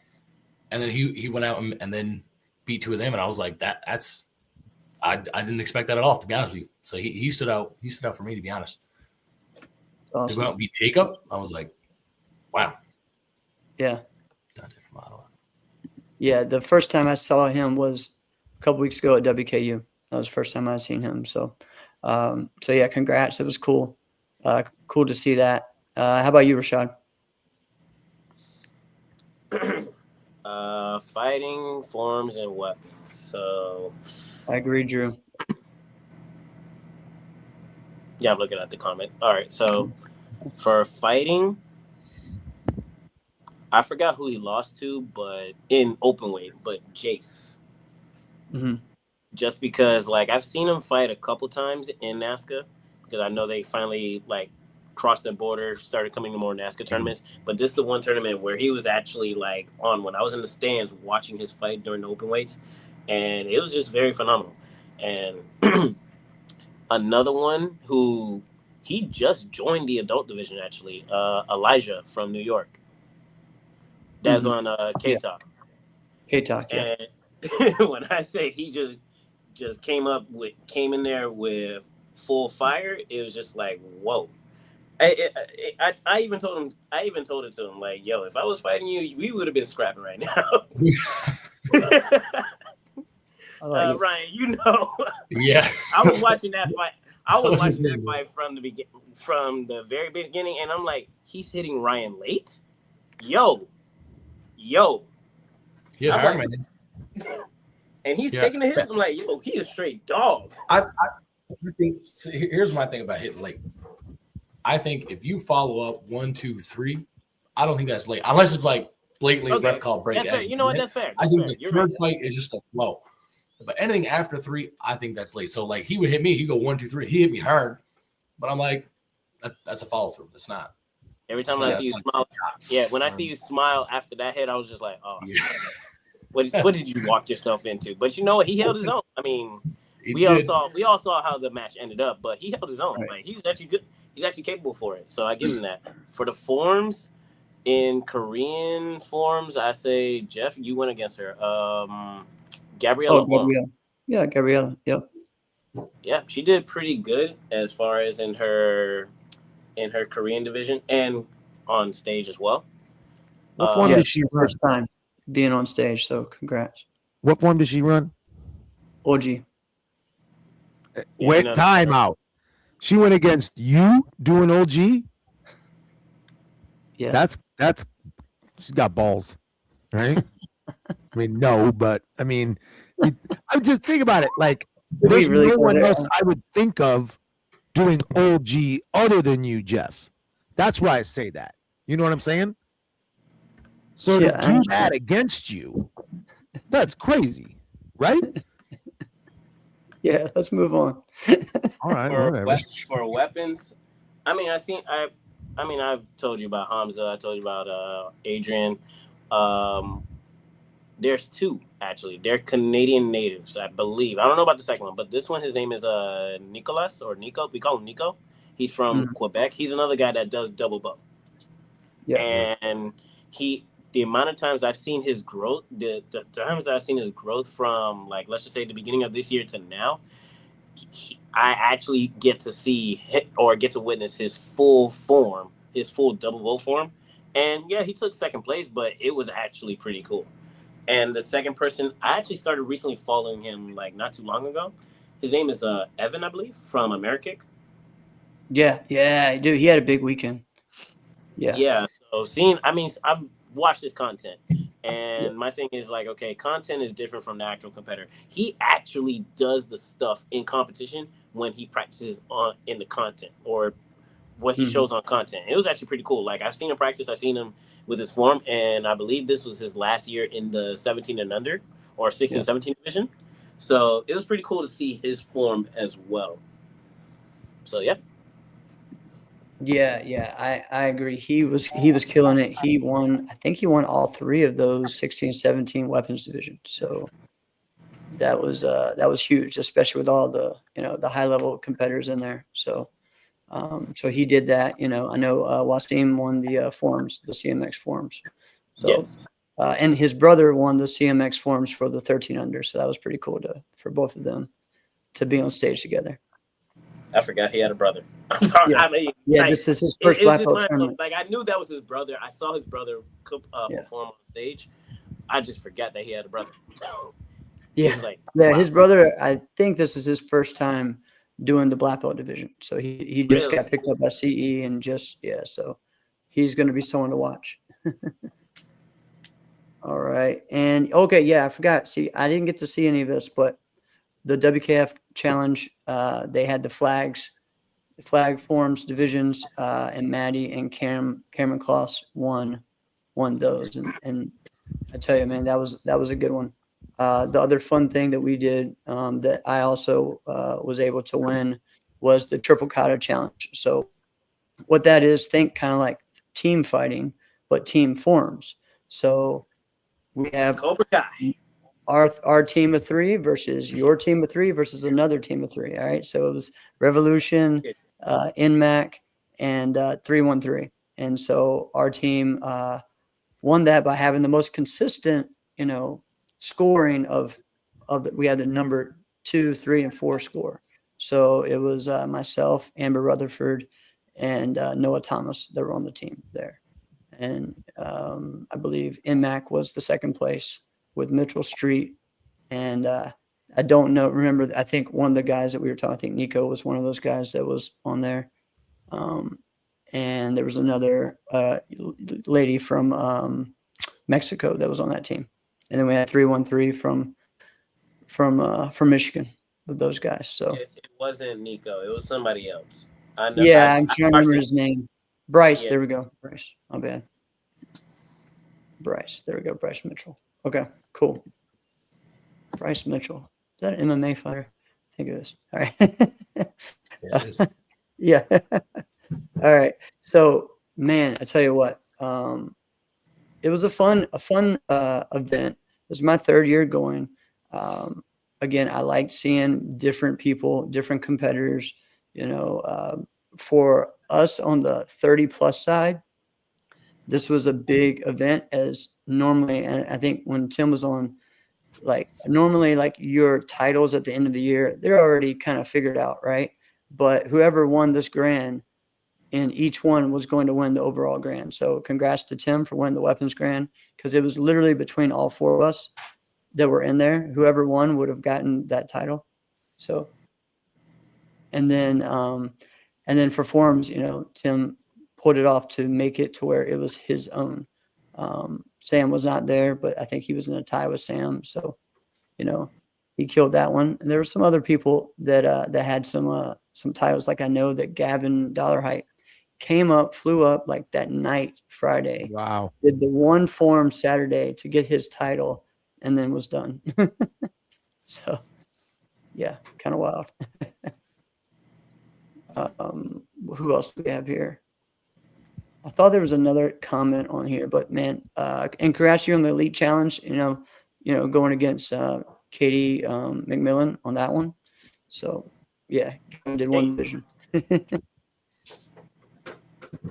and then he went out and then beat two of them, and I was like, that's I didn't expect that at all, to be honest with you. So he stood out. He stood out for me, to be honest. Awesome. To go out and beat Jacob, I was like, wow. Yeah. Not from Ottawa. Yeah, the first time I saw him was a couple weeks ago at WKU. That was the first time I seen him. So yeah, congrats. It was cool. Cool to see that. How about you, Rashad? Fighting forms and weapons. So I agree, Drew. yeah, I'm looking at the comment. All right, so for fighting, I forgot who he lost to, but in open weight, but Jace. Mm-hmm. Just because, I've seen him fight a couple times in NASCA, because I know they finally crossed the border, started coming to more NASCA tournaments. But this is the one tournament where he was actually on when I was in the stands watching his fight during the open weights, and it was just very phenomenal. And another one who he just joined the adult division, actually, Elijah from New York. That's on K-Top. K-Talk, yeah. And when I say he just came in there with full fire, it was just like, whoa. I even told him. I even told it to him like, "Yo, if I was fighting you, we would have been scrapping right now." I like it. Ryan, you know, Yeah. I was watching that fight. I was watching that fight from the very beginning, and I'm like, he's hitting Ryan late. Yo. Yeah, I'm hard, like- man. And he's Yeah. taking the hits. I'm like, yo, he is straight dog. I think here's my thing about hitting late. I think if you follow up 1, 2, 3, I don't think that's late, unless it's like blatantly Okay. ref call break. That's fair. as You know what? did. That's fair. I That's think fair. the You're third right. fight is just a flow. But anything after 3, I think that's late. So like he would hit me, he'd go 1, 2, 3. He hit me hard, but I'm like, that's a follow through. It's not. Every time So I that's see you like- smile, when I see you smile after that hit, I was just like, oh, Yeah. what did you walk yourself into? But you know what? He held his own. I mean, He we all did. saw how the match ended up, but he held his own. Right. Like he's actually good. He's actually capable for it. So I give him that. For the forms, in Korean forms, I say Jeff, you went against her. Gabriella. Oh, Gabriella. Yeah, Gabriella. Yep. Yeah, she did pretty good as far as in her Korean division and on stage as well. What form Yeah, did she run? first time being on stage, so congrats. What form did she run? OG. Yeah, Wait, no, no, time no. out. She went against you doing OG. Yeah. That's she's got balls, right? I mean, no, but I mean, I just think about it. Like, Did we there's really no go one there? else I would think of doing OG other than you, Jeff. That's why I say that. You know what I'm saying? So Yeah, to I do understand. that against you, that's crazy, right? Yeah, let's move on. All right, for, whatever. for weapons, I mean, I've told you about Hamza. I told you about Adrian. There's two actually. They're Canadian natives, I believe. I don't know about the second one, but this one, his name is Nicolas or Nico. We call him Nico. He's from Quebec. He's another guy that does double bow. Yeah. And the amount of times I've seen his growth, the times that I've seen his growth from, like, let's just say the beginning of this year to now, I actually get to see or get to witness his full form, his full double bow form. And yeah, he took second place, but it was actually pretty cool. And the second person, I actually started recently following him like not too long ago. His name is Evan, I believe, from Amerikick. Yeah, dude, he had a big weekend. Yeah. Yeah. So I've watched his content, and my thing is like, okay, content is different from the actual competitor. He actually does the stuff in competition when he practices in the content or what he shows on content. It was actually pretty cool. Like, I've seen him practice. I've seen him with his form, and I believe this was his last year in the 17 and under or 16, 17 division. So it was pretty cool to see his form as well. So yeah. Yeah, I agree. He was killing it. I think he won all 3 of those 16, 17 weapons divisions. So that was huge, especially with all the, the high level competitors in there. So so he did that. I know Wasim won the forms, the CMX forms. So Yes. and his brother won the CMX forms for the 13 under. So that was pretty cool for both of them to be on stage together. I forgot he had a brother. I'm sorry. Yeah. I mean, Yeah, like, this is his first it's black just belt my- tournament. Like, I knew that was his brother. I saw his brother perform on stage. I just forgot that he had a brother. It Yeah. was like, Yeah, wow. his brother, I think this is his first time doing the black belt division. So he just Really? got picked up by CE and so he's going to be someone to watch. All right. And okay, yeah, I forgot. See, I didn't get to see any of this, but the WKF challenge, they had the flag forms divisions, and Maddie and Cameron Kloss won those. And I tell you, man, that was a good one. The other fun thing that we did, that I also was able to win, was the triple kata challenge. So what that is, think kind of like team fighting, but team forms. So we have Cobra Kai. our team of 3 versus your team of 3 versus another team of 3. All right. So it was Revolution, NMAC, and 313. And so our team won that by having the most consistent, scoring we had the number 2, 3, and 4 score. So it was myself, Amber Rutherford, and Noah Thomas that were on the team there. And I believe NMAC was the second place with Mitchell Street. And I don't remember, I think one of the guys that we were talking, I think Nico was one of those guys that was on there. And there was another lady from Mexico that was on that team. And then we had 313 from Michigan with those guys. So it wasn't Nico. It was somebody else. I know. yeah, I'm trying to remember his name. Bryce. Yeah. There we go. Bryce. My bad. Bryce. There we go. Bryce Mitchell. Okay, cool. Bryce Mitchell. Is that an MMA fighter? I think it is. All right. Yeah, it is. Yeah. All right. So, man, I tell you what, it was a fun event. It was my third year going. Again, I liked seeing different people, different competitors. For us on the 30-plus side, this was a big event. As normally, and I think when Tim was on, normally your titles at the end of the year, they're already kind of figured out, right? But whoever won this grand, and each one was going to win the overall grand. So congrats to Tim for winning the weapons grand, because it was literally between all 4 of us that were in there. Whoever won would have gotten that title. So, and then for forums, Tim pulled it off to make it to where it was his own. Sam was not there, but I think he was in a tie with Sam. So, he killed that one. And there were some other people that had some titles. Like I know that Gavin Dollarheight flew up like that night, Friday. Wow. Did the one form Saturday to get his title, and then was done. So, yeah, kind of wild. Who else do we have here? I thought there was another comment on here, but man, and congrats you on the Elite Challenge. Going against Katie McMillan on that one. So, yeah, did one division.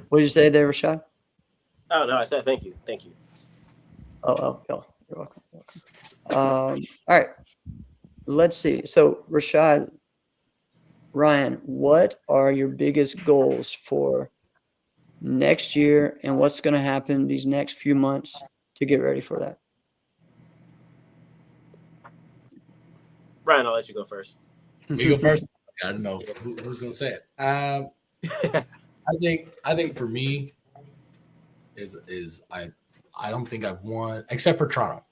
What did you say there, Rashad? Oh no, I said thank you. Oh, you're welcome. All right, let's see. So, Rashad, Ryan, what are your biggest goals for next year, and what's going to happen these next few months to get ready for that? Ryan, I'll let you go first. Me go first? I don't know who's going to say it. I think for me is I don't think I've won except for Toronto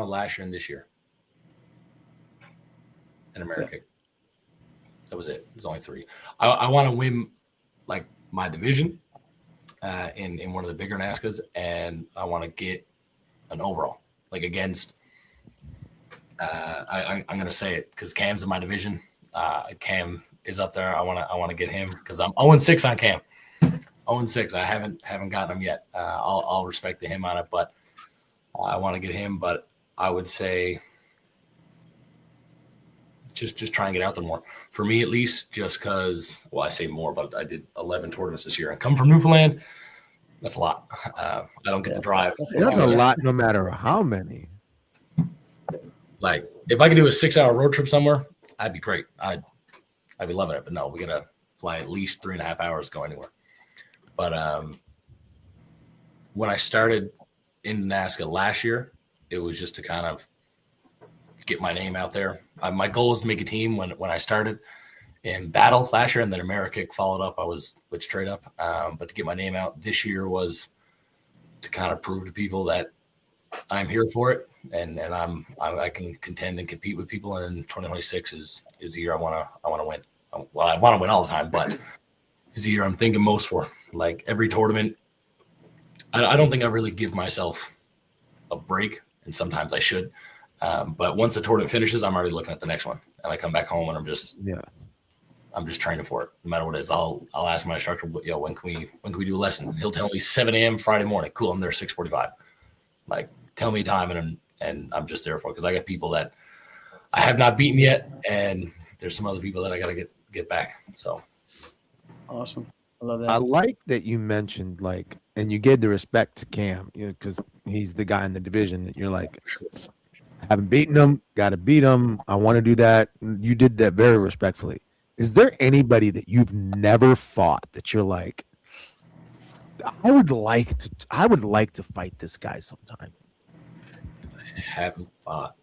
last year and this year in America. Yeah. That was it. It was only 3. I want to win like my division in one of the bigger NASCAs, and I want to get an overall like against. I'm going to say it because Cam's in my division. Cam is up there. I want to get him because I'm 0-6 on Cam. 0-6. I haven't gotten him yet. I'll respect to him on it, but I want to get him. But I would say just try and get out there more for me at least. Just because, well, I say more, but I did 11 tournaments this year and come from Newfoundland. That's a lot. I don't get to drive. That's a lot, no matter how many. Like if I could do a 6-hour road trip somewhere, I'd be great. I'd be loving it. But no, we gotta fly at least 3.5 hours to go anywhere. But when I started in NASCA last year, it was just to kind of get my name out there. My goal was to make a team when I started in battle last year, and then America followed up. I was straight up, but to get my name out this year was to kind of prove to people that I'm here for it, and I can contend and compete with people. And 2026 is the year I want to win. Well, I want to win all the time, but is the year I'm thinking most for. Like every tournament, I don't think I really give myself a break, and sometimes I should. But once the tournament finishes, I'm already looking at the next one, and I come back home and I'm just training for it, no matter what it is. I'll ask my instructor, when can we do a lesson? He'll tell me 7 a.m. Friday morning. Cool, I'm there 6:45. Like, tell me time, and I'm just there for it because I got people that I have not beaten yet, and there's some other people that I got to get back. So awesome. I love that. I like that you mentioned and you gave the respect to Cam, because he's the guy in the division that you're like, Haven't beaten him. Got to beat him. I want to do that. You did that very respectfully. Is there anybody that you've never fought that you're like, I would like to fight this guy sometime? I haven't fought.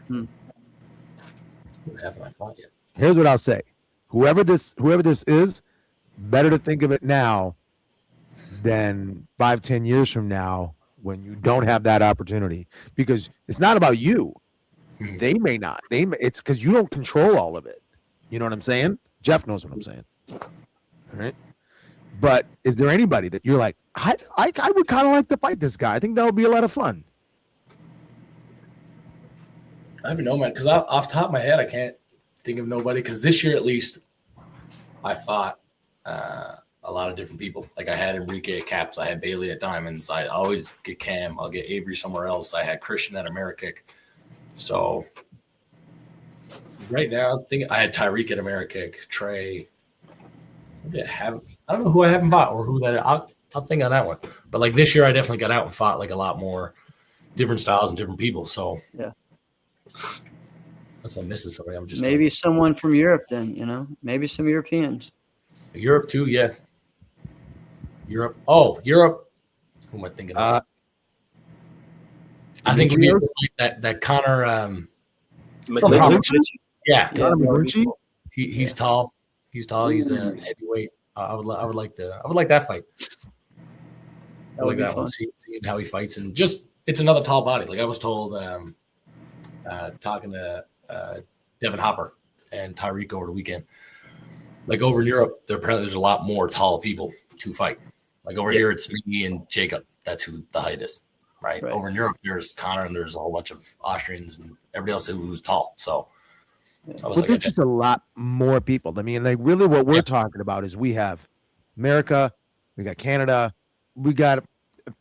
Hmm. Who haven't I fought yet? Here's what I'll say. Whoever this is, better to think of it now than 5-10 years from now when you don't have that opportunity, because it's not about you. Hmm. They may not. It's because you don't control all of it. You know what I'm saying? Jeff knows what I'm saying. All right. But is there anybody that you're like, I would kind of like to fight this guy? I think that would be a lot of fun. I don't even know, man, because off the top of my head, I can't think of nobody. Because this year, at least, I fought a lot of different people. Like I had Enrique at Caps, I had Bailey at Diamonds. I always get Cam. I'll get Avery somewhere else. I had Christian at Amerikick. So right now, I think I had Tyreek at Amerikick, Trey. I don't know who I haven't fought or who that. I'll think on that one. But like this year, I definitely got out and fought like a lot more different styles and different people. So Yeah. Unless I'm missing somebody, I'm just Maybe someone from Europe then, maybe some Europeans. Europe too, yeah. Europe. Oh, Europe. Who am I thinking of? I think we like that Connor. McGlinchey? Yeah, Connor McGlinchey? he's tall. He's tall. He's a heavyweight. I would like that fight. I like that one. Seeing how he fights and just it's another tall body. Like I was told, talking to Devin Hopper and Tyreek over the weekend. Like over in Europe, there's a lot more tall people to fight. Like over here, it's me and Jacob. That's who the height is, right? Over in Europe, there's Connor and there's a whole bunch of Austrians and everybody else who's tall. So, there's just a lot more people. I mean, like really, what we're talking about is we have America, we got Canada, we got a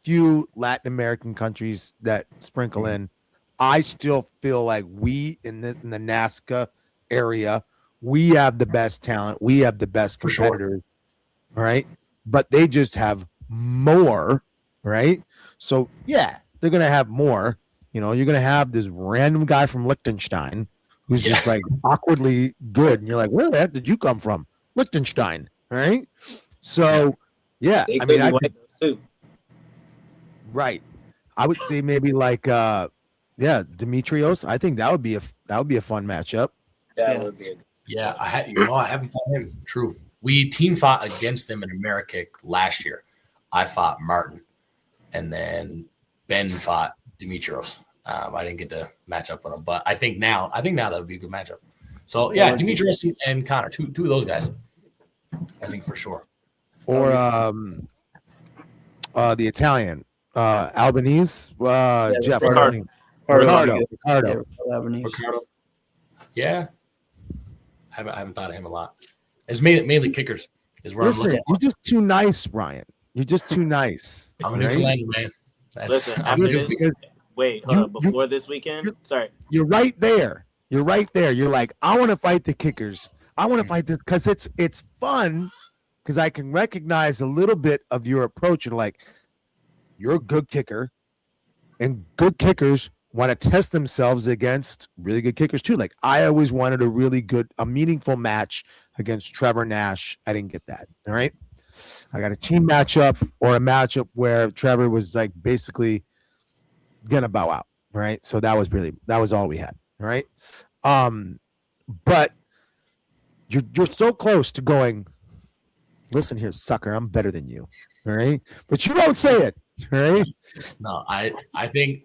few Latin American countries that sprinkle in. I still feel like we in the NASCA area, we have the best talent, we have the best competitors, right? But they just have more, right? So yeah, they're gonna have more. You're gonna have this random guy from Liechtenstein who's just like awkwardly good, and you're like, where the heck did you come from? Liechtenstein, right? So yeah, I mean, too. Right. I would say maybe like Demetrios. I think that would be a fun matchup. That would be I haven't fought him. True. We team fought against them in Amerikick last year. I fought Martin, and then Ben fought Demetrios. I didn't get to match up with him, but I think now that would be a good matchup. So yeah, Demetrios and Connor, two of those guys. I think for sure. Or the Italian Albanese, Jeff Ricardo. Ricardo. Yeah, I haven't thought of him a lot. It's mainly kickers. Is where Listen, I'm looking. you're just too nice, Ryan. You're just too nice. I'm a Newfoundlander, man. Wait, hold on. Before this weekend? Sorry. You're right there. You're right there. You're like, I want to fight the kickers. I want to fight this because it's fun because I can recognize a little bit of your approach. You're like, you're a good kicker, and good kickers want to test themselves against really good kickers too. Like I always wanted a meaningful match against Trevor Nash. I didn't get that. All right. I got a team matchup or a matchup where Trevor was like basically gonna bow out. All right. So that was all we had. All right. But you're so close to going, listen here, sucker, I'm better than you. All right. But you don't say it. All right. No, I think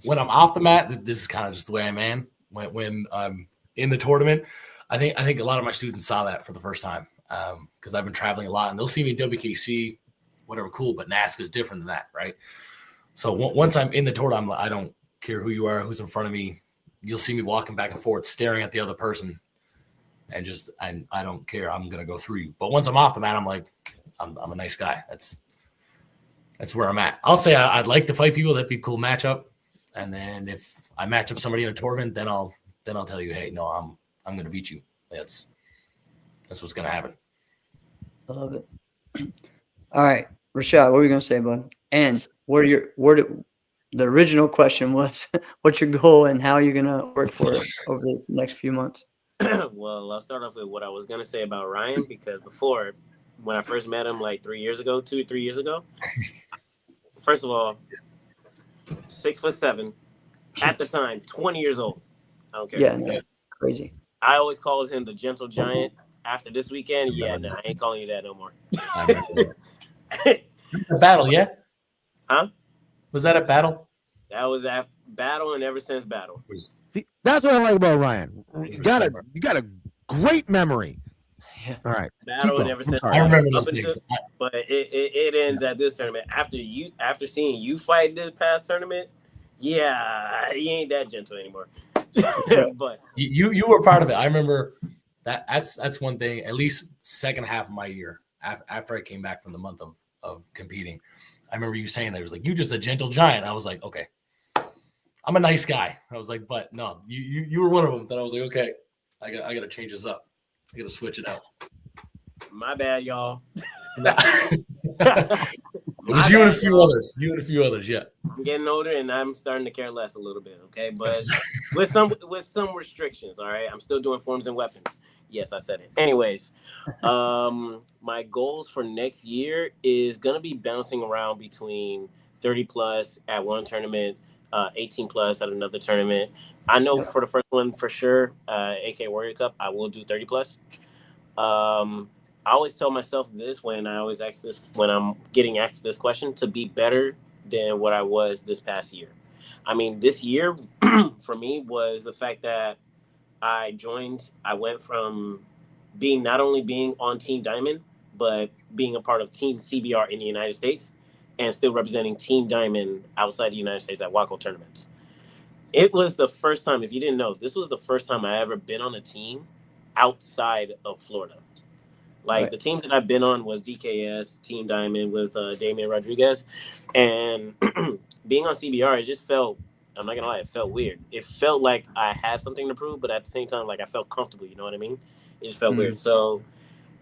when I'm off the mat, this is kind of just the way I'm in. When I'm in the tournament, I think a lot of my students saw that for the first time because I've been traveling a lot, and they'll see me in WKC, whatever, cool. But NASCA is different than that, right? So once I'm in the tournament, I don't care who you are, who's in front of me. You'll see me walking back and forth, staring at the other person, and just I don't care. I'm gonna go through you. But once I'm off the mat, I'm like, I'm a nice guy. That's where I'm at. I'll say I'd like to fight people. That'd be a cool matchup. And then if I match up somebody in a tournament, then I'll tell you, hey, no, I'm going to beat you. That's what's going to happen. I love it. All right, Rashad, what were you going to say, bud? And the original question was, what's your goal and how you're gonna work for it over the next few months? Well, I'll start off with what I was gonna say about Ryan, because before, when I first met him like 3 years ago, 3 years ago, first of all, 6'7", at the time, 20 years old. I don't care. Yeah, no, crazy. I always called him the gentle giant. After this weekend, yeah, no, I ain't calling you that no more. I remember that. A battle, yeah? Huh? Was that a battle? That was after battle and ever since battle. It was, See, that's what I like about Ryan. You got a great memory. Yeah. All right. Battle Keep and going. ever since I'm I sorry. battle. remember Up those until, things. but it ends at this tournament. After seeing you fight this past tournament, yeah, he ain't that gentle anymore. But You were part of it. I remember that's one thing. At least second half of my year, after I came back from the month of competing, I remember you saying that. It was like, you just a gentle giant. I was like, okay, I'm a nice guy. I was like, but no, you were one of them. Then I was like, okay, I got to change this up. I got to switch it out. my bad, y'all. It was you and a few others. You and a few others, yeah. I'm getting older and I'm starting to care less a little bit, okay? But with some restrictions, all right? I'm still doing forms and weapons. Yes, I said it. Anyways, my goals for next year is going to be bouncing around between 30 plus at one tournament, 18 plus at another tournament. I know for the first one for sure, AK Warrior Cup, I will do 30 plus. I always tell myself this when I'm getting asked this question, to be better than what I was this past year. I mean, this year for me was the fact that I went from not only being on Team Diamond, but being a part of Team CBR in the United States and still representing Team Diamond outside the United States at WACO tournaments. It was the first time, if you didn't know, this was the first time I ever been on a team outside of Florida. Like Right. the teams that I've been on was DKS, Team Diamond with Damian Rodriguez, and being on CBR, it just felt, I'm not gonna lie, it felt weird. It felt like I had something to prove, but at the same time, like I felt comfortable. You know what I mean? It just felt weird. So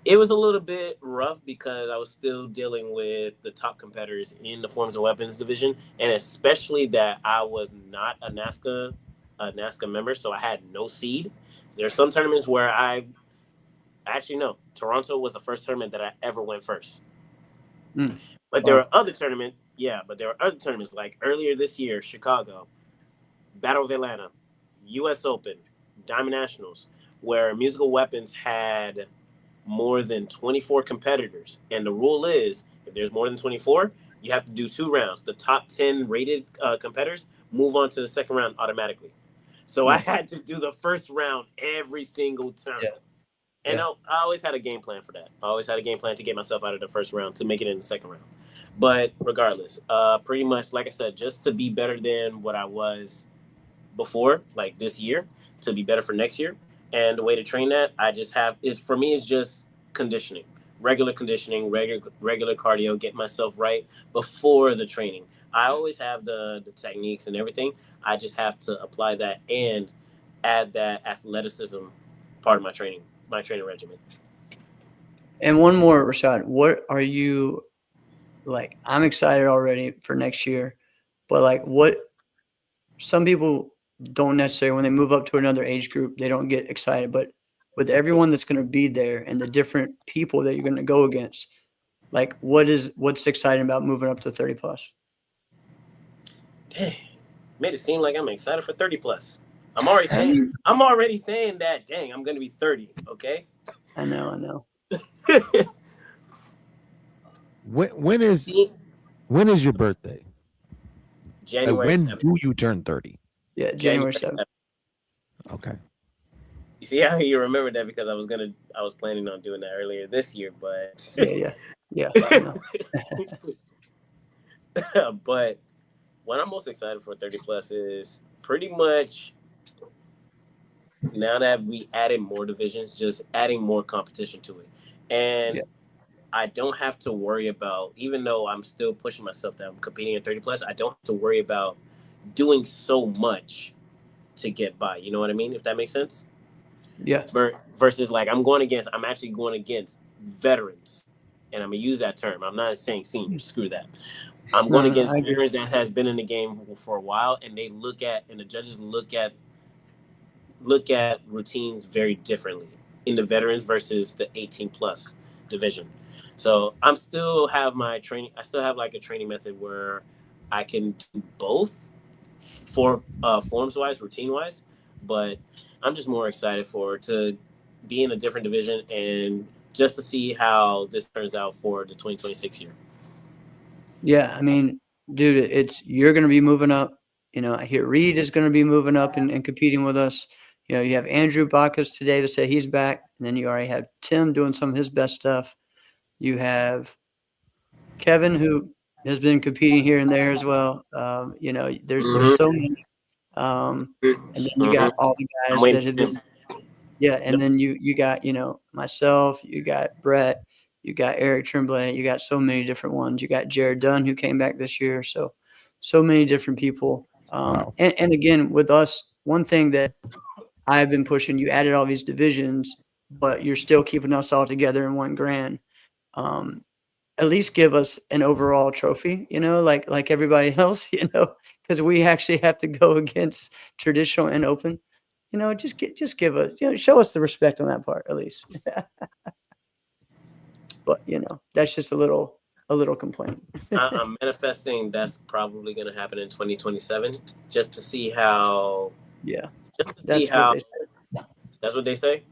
it was a little bit rough because I was still dealing with the top competitors in the Forms and Weapons division, and especially that I was not a NASCA member, so I had no seed. There's some tournaments where actually, no. Toronto was the first tournament that I ever went first. But there were other tournaments. Yeah, but there were other tournaments like earlier this year, Chicago, Battle of Atlanta, U.S. Open, Diamond Nationals, where Musical Weapons had more than 24 competitors. And the rule is, if there's more than 24, you have to do 2 rounds. The top 10 rated competitors move on to the second round automatically. So I had to do the first round every single time. Yeah. And I always had a game plan for that. I always had a game plan to get myself out of the first round to make it in the second round. But regardless, pretty much, like I said, just to be better than what I was before, like this year, to be better for next year. And the way to train that, for me, is just conditioning, regular conditioning, regular cardio, get myself right before the training. I always have the techniques and everything. I just have to apply that and add that athleticism part of my training regimen. And one more, Rashad, what are you like? I'm excited already for next year, but like what some people don't necessarily, when they move up to another age group, they don't get excited, but with everyone that's going to be there and the different people that you're going to go against, like what's exciting about moving up to 30 plus? Dang, made it seem like I'm excited for 30 plus. I'm already saying that, dang, I'm going to be 30, okay? I know. When is your birthday? January when 7th. do you turn 30? Yeah, January 7th. Okay. You see how you remember that, because I was planning on doing that earlier this year, but yeah. But what I'm most excited for 30 plus is pretty much, now that we added more divisions, just adding more competition to it. And I don't have to worry about, even though I'm still pushing myself that I'm competing at 30 plus, I don't have to worry about doing so much to get by. You know what I mean? If that makes sense? Yeah. Versus like I'm actually going against veterans and I'm gonna use that term. I'm not saying seniors. Screw that. I'm No, going no, against I agree. veterans that has been in the game for a while, and they look at, and the judges look at routines very differently in the veterans versus the 18 plus division. So I'm still have my training. I still have like a training method where I can do both for forms wise, routine wise, but I'm just more excited to be in a different division and just to see how this turns out for the 2026 year. Yeah, I mean, dude, you're going to be moving up. You know, I hear Reed is going to be moving up and competing with us. You know, you have Andrew Bacchus today to say he's back, and then you already have Tim doing some of his best stuff. You have Kevin, who has been competing here and there as well. You know, there's so many. And then you got all the I'm guys waiting that have for him. been, yeah. And then you got, you know, myself, you got Brett, you got Eric Tremblay, you got so many different ones. You got Jared Dunn, who came back this year. So many different people. Wow. And again, with us, one thing that I've been pushing, you added all these divisions, but you're still keeping us all together in one grand. At least give us an overall trophy, you know, like everybody else, you know, because we actually have to go against traditional and open. You know, just give us, you know, show us the respect on that part at least. But you know, that's just a little complaint. I'm manifesting that's probably going to happen in 2027, just to see how. Yeah, Just to see that's how. what they said. That's what they say.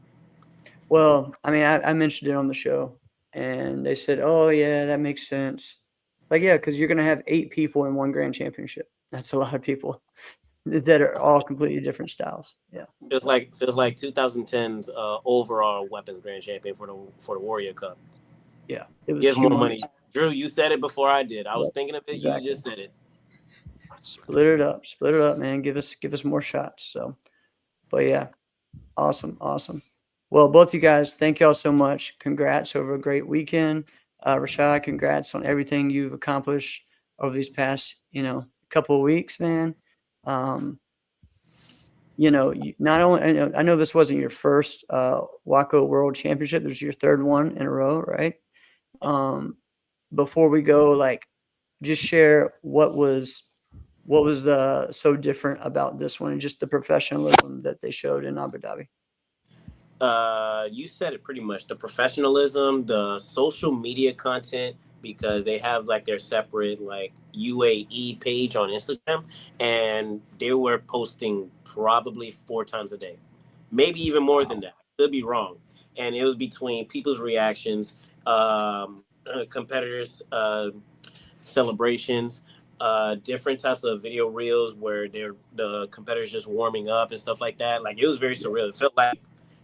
Well, I mean, I mentioned it on the show, and they said, "Oh yeah, that makes sense." Like, yeah, because you're gonna have 8 people in one grand championship. That's a lot of people that are all completely different styles. Yeah, Feels like 2010's overall weapons grand champion for the Warrior Cup. yeah, it was Give more humongous. money, Drew. You said it before I did. I was Yep, thinking of it. exactly. You just said it. Split it up, man. Give us more shots. So, but yeah, awesome. Well, both you guys, thank y'all so much. Congrats over a great weekend. Rashad, congrats on everything you've accomplished over these past, you know, couple of weeks, man. You know, not only I know this wasn't your first Waco World Championship. This is your third one in a row, right? Before we go, like, just share what was the so different about this one and just the professionalism that they showed in Abu Dhabi. You said it pretty much. The professionalism, the social media content, because they have like their separate like UAE page on Instagram, and they were posting probably 4 times a day, maybe even more than that. Could be wrong. And it was between people's reactions, competitors' celebrations, different types of video reels where the competitors just warming up and stuff like that. Like, it was very surreal.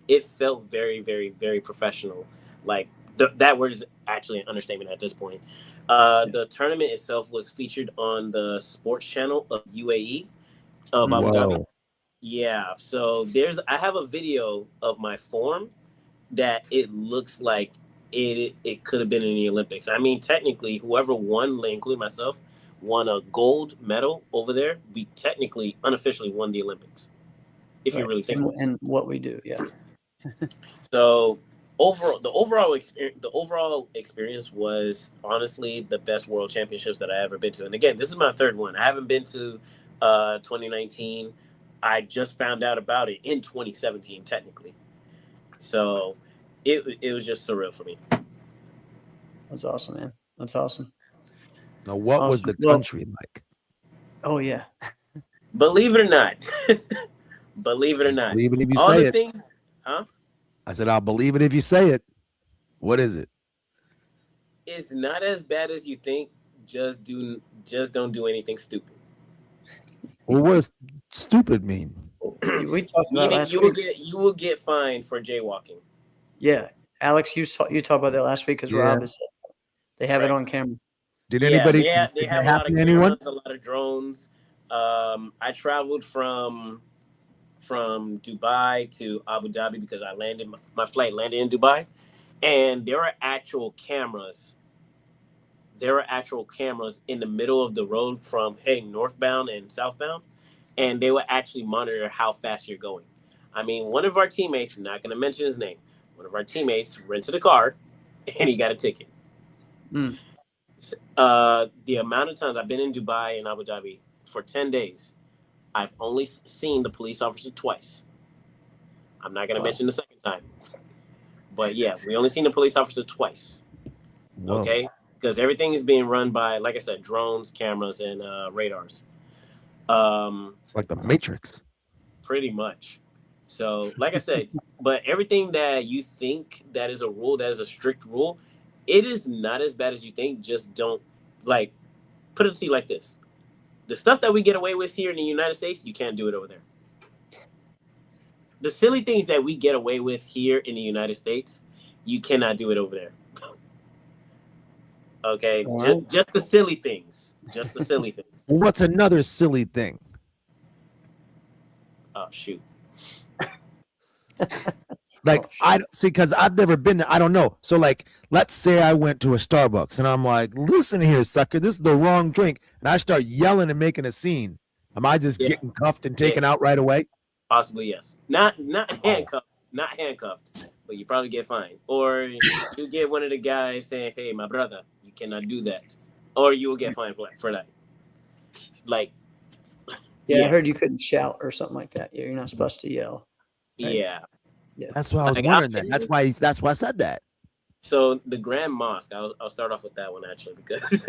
It felt very, very, very professional. Like, that word is actually an understatement at this point. The tournament itself was featured on the sports channel of UAE of Abu Dhabi. Whoa. Yeah, so I have a video of my form that it looks like it could have been in the Olympics. I mean, technically, whoever won, including myself, won a gold medal over there. We technically, unofficially won the Olympics, if you really think about it. And what we do, yeah. So the overall experience was honestly the best world championships that I ever been to. And again, this is my third one. I haven't been to 2019. I just found out about it in 2017, technically. So it was just surreal for me. That's awesome, man. That's awesome. Now, what was Awesome. the country like? Oh yeah. Believe it or not. Believe it or not. Believe it if you All say the it. things, huh? I said, I'll believe it if you say it. What is it? It's not as bad as you think. Just don't do anything stupid. Well, what does stupid mean? We talked about Meaning last you week. will get fined for jaywalking. Yeah, Alex, you talked about that last week because Yeah. Rob has said they have it Right. on camera. Did Yeah, anybody? they have did a that lot happen of to anyone? cameras, a lot of drones. I traveled from Dubai to Abu Dhabi because my flight landed in Dubai, and there are actual cameras. There are actual cameras in the middle of the road from heading northbound and southbound, and they will actually monitor how fast you're going. I mean, one of our teammates, not going to mention his name, one of our teammates rented a car, and he got a ticket. Mm. The amount of times I've been in Dubai and Abu Dhabi for 10 days, I've only seen the police officer twice. I'm not going to mention the second time. But yeah, we only seen the police officer twice. Whoa. Okay? Because everything is being run by, like I said, drones, cameras, and radars. It's like the Matrix. Pretty much. So, like I said, but everything that you think that is a rule, that is a strict rule, it is not as bad as you think. Just don't, like, put it to you like this. The stuff that we get away with here in the United States, you can't do it over there. The silly things that we get away with here in the United States, you cannot do it over there. Okay? Right. Just the silly things. Just the silly things. What's another silly thing? Oh, shoot. Like, I see, because I've never been there. I don't know. So, like, let's say I went to a Starbucks and I'm like, listen here, sucker, this is the wrong drink. And I start yelling and making a scene. Am I just getting cuffed and taken out right away? Possibly, yes. Not handcuffed. Not handcuffed. But you probably get fined. Or you get one of the guys saying, hey, my brother, you cannot do that. Or you will get fined for that. Like, Yeah, I heard you couldn't shout or something like that. Yeah, you're not supposed to yell. Right? yeah. That's why I was Like, wondering that. That's why I said that. So the Grand Mosque, I'll start off with that one actually, because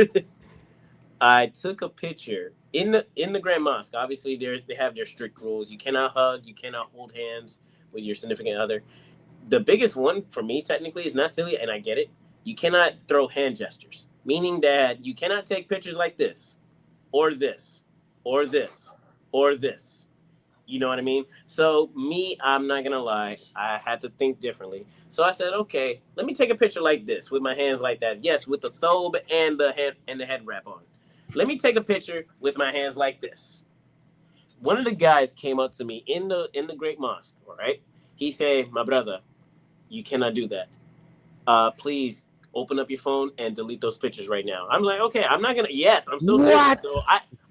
I took a picture in the Grand Mosque. Obviously, they have their strict rules. You cannot hug, you cannot hold hands with your significant other. The biggest one for me, technically, is not silly, and I get it. You cannot throw hand gestures, meaning that you cannot take pictures like this, or this, or this, or this. You know what I mean? So me, I'm not gonna lie, I had to think differently. So I said, okay, let me take a picture like this with my hands like that. Yes, with the thobe and the head wrap on. Let me take a picture with my hands like this. One of the guys came up to me in the Great Mosque, all right? He said, my brother, you cannot do that. Please open up your phone and delete those pictures right now. I'm like, okay, I'm not gonna. Yes, I'm so serious. So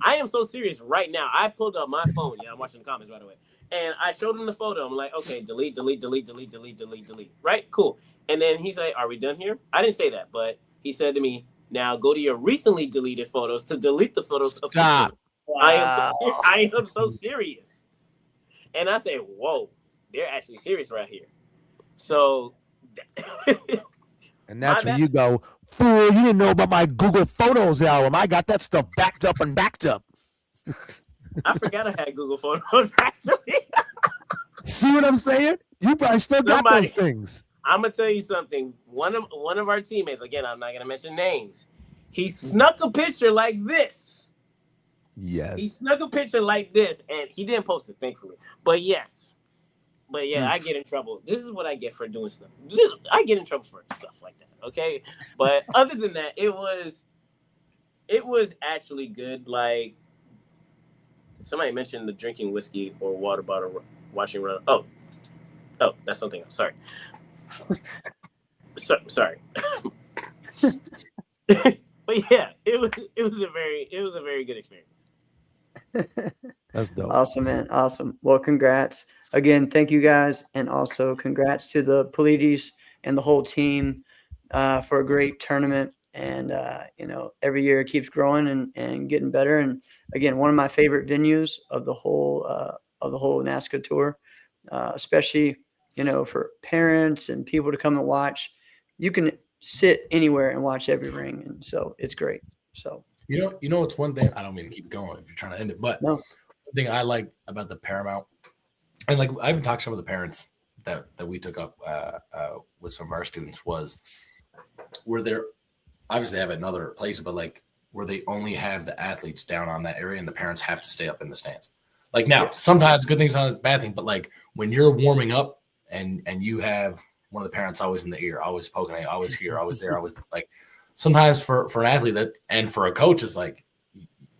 I am so serious right now. I pulled up my phone. Yeah, I'm watching the comments, by the way. And I showed him the photo. I'm like, okay, delete. Right, cool. And then he's like, are we done here? I didn't say that, but he said to me, now go to your recently deleted photos to delete the photos of Stop. Wow. I am so serious. And I say, whoa, they're actually serious right here. So And that's when you go, fool, you didn't know about my Google Photos album. I got that stuff backed up. I forgot I had Google Photos, actually. See what I'm saying? You probably still got those things. I'm going to tell you something. One of our teammates, again, I'm not going to mention names, he snuck a picture like this. Yes. He snuck a picture like this, and he didn't post it, thankfully. But yes. But yeah, I get in trouble. This is what I get for doing stuff. I get in trouble for stuff like that, okay? But other than that, it was actually good. Like, somebody mentioned the drinking whiskey or water bottle watching run. Oh, that's something else. Sorry. Sorry. But yeah, it was a very good experience. That's dope. Awesome, man. Awesome. Well, congrats. Again, thank you guys. And also congrats to the Polides and the whole team for a great tournament. And, every year it keeps growing and getting better. And again, one of my favorite venues of the whole NASCAR tour, especially, for parents and people to come and watch. You can sit anywhere and watch every ring. And so it's great. So, it's one thing. I don't mean to keep going if you're trying to end it, but no. One thing I like about the Paramount, and like I even talked to some of the parents that we took up with some of our students, was where they're obviously have another place, but like where they only have the athletes down on that area and the parents have to stay up in the stands. Like now, sometimes good things, not a bad thing, but like when you're warming up and you have one of the parents always in the ear, always poking at you, always here, always there, always like sometimes for an athlete that and for a coach is like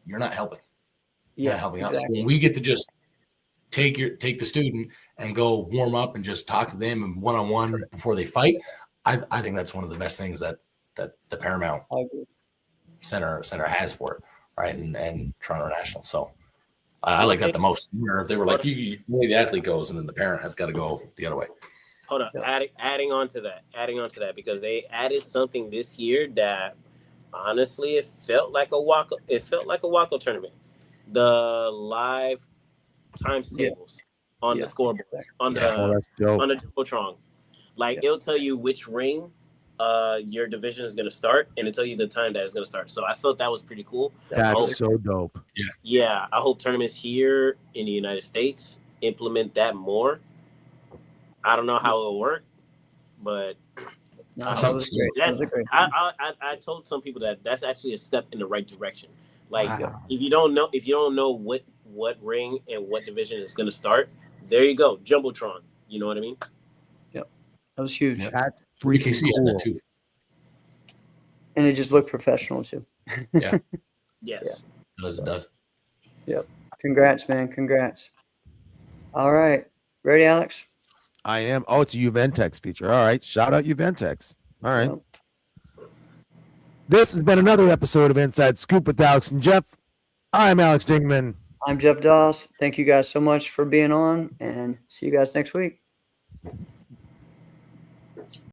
you're not helping. You're not helping exactly. out. So when we get to just take the student and go warm up and just talk to them and one-on-one before they fight, I think that's one of the best things that the Paramount Center has for it, right? And Toronto National. So I like that the most. Where they were like, the way the athlete goes, and then the parent has got to go the other way. hold on. Yep. Adding on to that, because they added something this year that honestly it felt like a Wacko tournament. The live times Yeah. tables on Yeah. the scoreboard on Yeah. Oh, the that's dope. on the Jumbotron. Like Yeah. it'll tell you which ring your division is going to start, and it'll tell you the time that it's going to start. So I thought that was pretty cool. That's so dope. Yeah, I hope tournaments here in the United States implement that more. I don't know how it'll work, but No, That's that was something. great. That that's was great. I told some people that that's actually a step in the right direction. Like Wow. if you don't know what ring and what division is going to start, there you go, Jumbotron. You know what I mean? That was huge. Yeah. That's freaking BKC had cool. that too. And it just looked professional too. Yes. It does. Congrats, man. Congrats. All right. Ready, Alex? I am. Oh, it's a Juventex feature. All right. Shout out Juventex. All right. Yep. This has been another episode of Inside Scoop with Alex and Jeff. I'm Alex Dingman. I'm Jeff Doss. Thank you guys so much for being on, and see you guys next week.